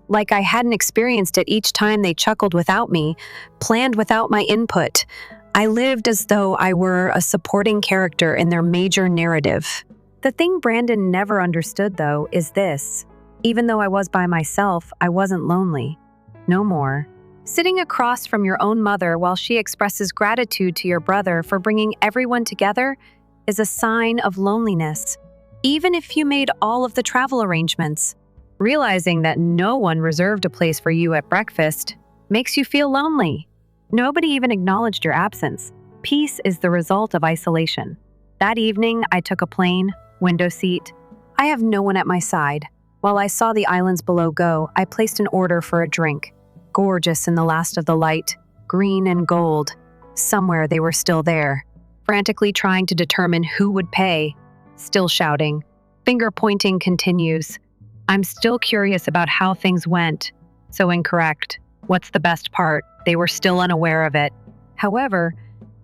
Like I hadn't experienced it each time they chuckled without me, planned without my input. I lived as though I were a supporting character in their major narrative. The thing Brandon never understood, though, is this. Even though I was by myself, I wasn't lonely. No more. Sitting across from your own mother while she expresses gratitude to your brother for bringing everyone together is a sign of loneliness, even if you made all of the travel arrangements. Realizing that no one reserved a place for you at breakfast makes you feel lonely. Nobody even acknowledged your absence. Peace is the result of isolation. That evening, I took a plane, window seat. I have no one at my side. While I saw the islands below go, I placed an order for a drink. Gorgeous in the last of the light, green and gold. Somewhere they were still there, frantically trying to determine who would pay. Still shouting. Finger pointing continues. I'm still curious about how things went. So incorrect. What's the best part? They were still unaware of it. However,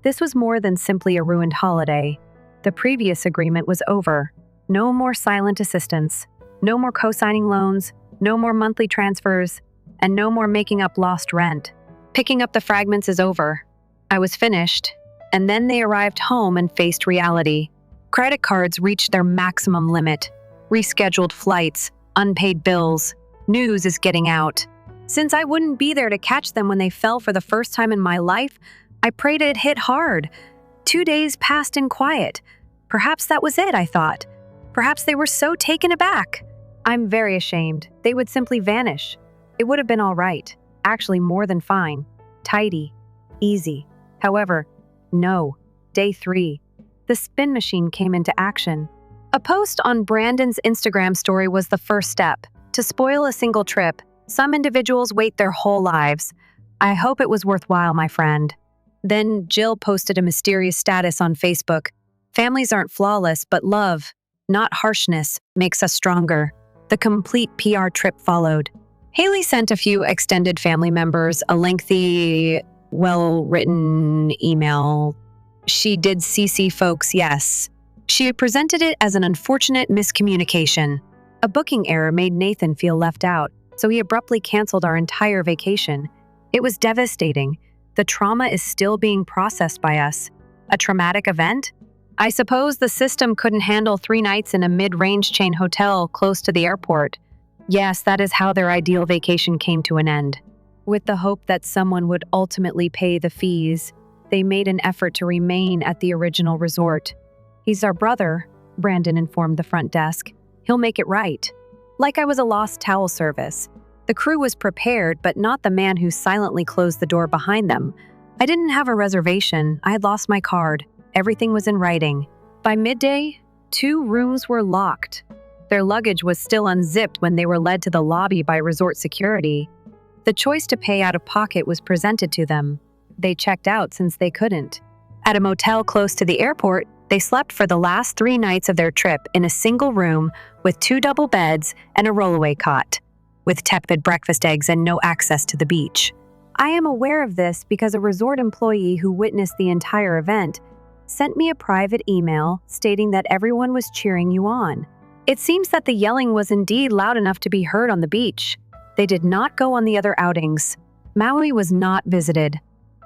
this was more than simply a ruined holiday. The previous agreement was over. No more silent assistance. No more co-signing loans. No more monthly transfers. And no more making up lost rent. Picking up the fragments is over. I was finished. And then they arrived home and faced reality. Credit cards reached their maximum limit. Rescheduled flights. Unpaid bills. News is getting out. Since I wouldn't be there to catch them when they fell for the first time in my life, I prayed it hit hard. 2 days passed in quiet. Perhaps that was it, I thought. Perhaps they were so taken aback. I'm very ashamed. They would simply vanish. It would have been all right. Actually, more than fine. Tidy. Easy. However, no. Day 3. The spin machine came into action. A post on Brandon's Instagram story was the first step. To spoil a single trip, some individuals wait their whole lives. I hope it was worthwhile, my friend. Then Jill posted a mysterious status on Facebook. Families aren't flawless, but love, not harshness, makes us stronger. The complete PR trip followed. Haley sent a few extended family members a lengthy, well-written email. She did CC folks, yes. She presented it as an unfortunate miscommunication. A booking error made Nathan feel left out, so he abruptly canceled our entire vacation. It was devastating. The trauma is still being processed by us. A traumatic event? I suppose the system couldn't handle 3 nights in a mid-range chain hotel close to the airport. Yes, that is how their ideal vacation came to an end. With the hope that someone would ultimately pay the fees, they made an effort to remain at the original resort. He's our brother, Brandon informed the front desk. He'll make it right. Like I was a lost towel service. The crew was prepared, but not the man who silently closed the door behind them. I didn't have a reservation. I had lost my card. Everything was in writing. By midday, 2 rooms were locked. Their luggage was still unzipped when they were led to the lobby by resort security. The choice to pay out of pocket was presented to them. They checked out since they couldn't. At a motel close to the airport, they slept for the last 3 nights of their trip in a single room with 2 double beds and a rollaway cot, with tepid breakfast eggs and no access to the beach. I am aware of this because a resort employee who witnessed the entire event sent me a private email stating that everyone was cheering you on. It seems that the yelling was indeed loud enough to be heard on the beach. They did not go on the other outings. Maui was not visited.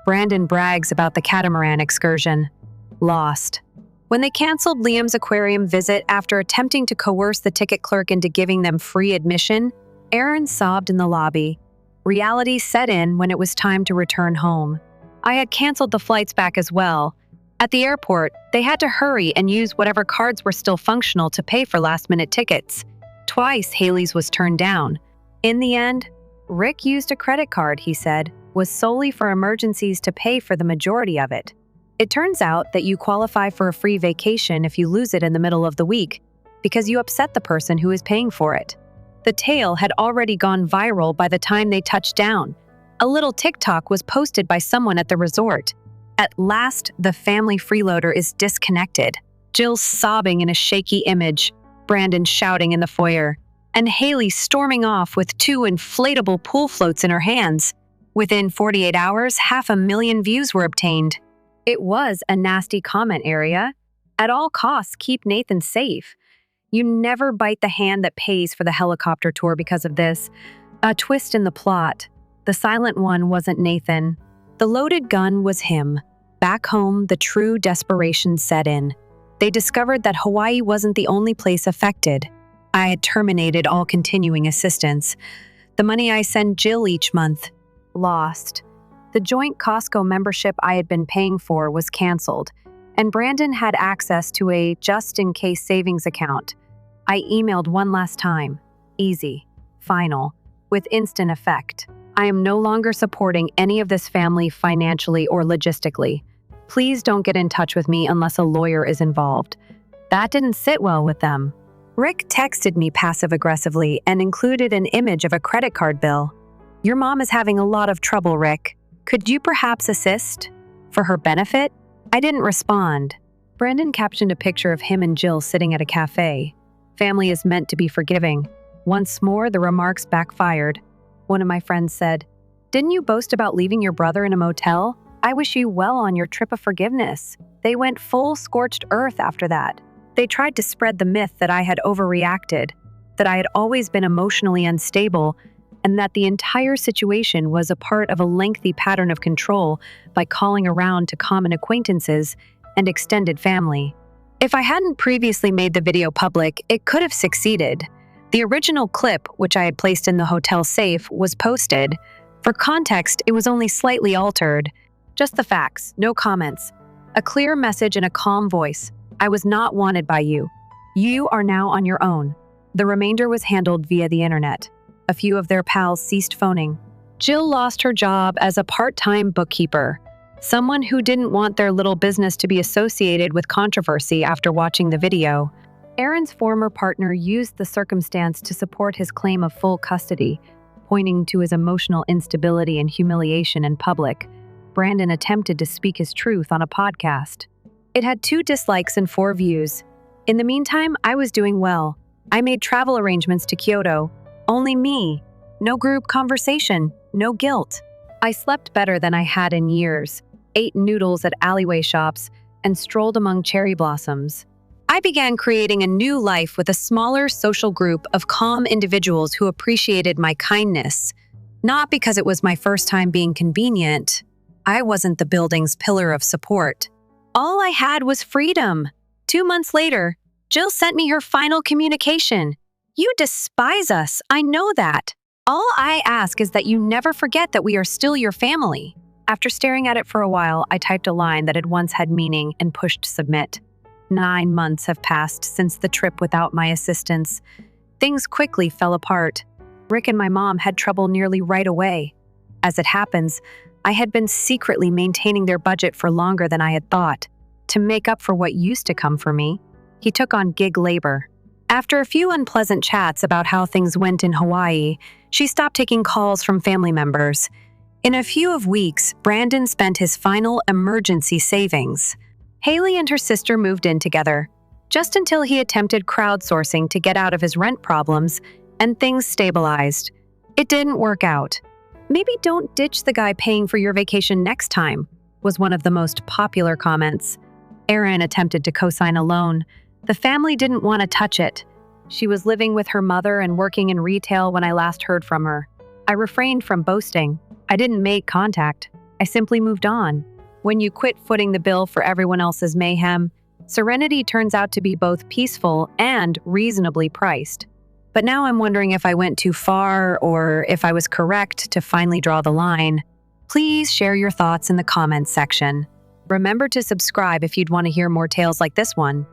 Brandon brags about the catamaran excursion. Lost. When they canceled Liam's aquarium visit after attempting to coerce the ticket clerk into giving them free admission, Aaron sobbed in the lobby. Reality set in when it was time to return home. I had canceled the flights back as well. At the airport, they had to hurry and use whatever cards were still functional to pay for last-minute tickets. Twice, Haley's was turned down. In the end, Rick used a credit card, he said, was solely for emergencies to pay for the majority of it. It turns out that you qualify for a free vacation if you lose it in the middle of the week, because you upset the person who is paying for it. The tale had already gone viral by the time they touched down. A little TikTok was posted by someone at the resort. At last, the family freeloader is disconnected. Jill sobbing in a shaky image, Brandon shouting in the foyer, and Haley storming off with 2 inflatable pool floats in her hands. Within 48 hours, 500,000 views were obtained. It was a nasty comment area. At all costs, keep Nathan safe. You never bite the hand that pays for the helicopter tour because of this. A twist in the plot. The silent one wasn't Nathan. The loaded gun was him. Back home, the true desperation set in. They discovered that Hawaii wasn't the only place affected. I had terminated all continuing assistance. The money I send Jill each month, lost. The joint Costco membership I had been paying for was canceled, and Brandon had access to a just-in-case savings account. I emailed one last time. Easy. Final. With instant effect. I am no longer supporting any of this family financially or logistically. Please don't get in touch with me unless a lawyer is involved. That didn't sit well with them. Rick texted me passive-aggressively and included an image of a credit card bill. Your mom is having a lot of trouble, Rick. Could you perhaps assist? For her benefit? I didn't respond. Brandon captioned a picture of him and Jill sitting at a cafe. Family is meant to be forgiving. Once more, the remarks backfired. One of my friends said, "Didn't you boast about leaving your brother in a motel? I wish you well on your trip of forgiveness." They went full scorched earth after that. They tried to spread the myth that I had overreacted, that I had always been emotionally unstable, and that the entire situation was a part of a lengthy pattern of control by calling around to common acquaintances and extended family. If I hadn't previously made the video public, it could have succeeded. The original clip, which I had placed in the hotel safe, was posted. For context, it was only slightly altered. Just the facts, no comments. A clear message in a calm voice. I was not wanted by you. You are now on your own. The remainder was handled via the internet. A few of their pals ceased phoning. Jill lost her job as a part-time bookkeeper, someone who didn't want their little business to be associated with controversy after watching the video. Aaron's former partner used the circumstance to support his claim of full custody, pointing to his emotional instability and humiliation in public. Brandon attempted to speak his truth on a podcast. It had 2 dislikes and 4 views. In the meantime, I was doing well. I made travel arrangements to Kyoto. Only me. No group conversation. No guilt. I slept better than I had in years, ate noodles at alleyway shops, and strolled among cherry blossoms. I began creating a new life with a smaller social group of calm individuals who appreciated my kindness. Not because it was my first time being convenient. I wasn't the building's pillar of support. All I had was freedom. 2 months later, Jill sent me her final communication. You despise us, I know that. All I ask is that you never forget that we are still your family. After staring at it for a while, I typed a line that had once had meaning and pushed submit. 9 months have passed since the trip without my assistance. Things quickly fell apart. Rick and my mom had trouble nearly right away. As it happens, I had been secretly maintaining their budget for longer than I had thought. To make up for what used to come for me, he took on gig labor. After a few unpleasant chats about how things went in Hawaii, she stopped taking calls from family members. In a few weeks, Brandon spent his final emergency savings. Haley and her sister moved in together, just until he attempted crowdsourcing to get out of his rent problems, and things stabilized. It didn't work out. Maybe don't ditch the guy paying for your vacation next time, was one of the most popular comments. Erin attempted to co-sign a loan. The family didn't want to touch it. She was living with her mother and working in retail when I last heard from her. I refrained from boasting. I didn't make contact. I simply moved on. When you quit footing the bill for everyone else's mayhem, serenity turns out to be both peaceful and reasonably priced. But now I'm wondering if I went too far or if I was correct to finally draw the line. Please share your thoughts in the comments section. Remember to subscribe if you'd want to hear more tales like this one.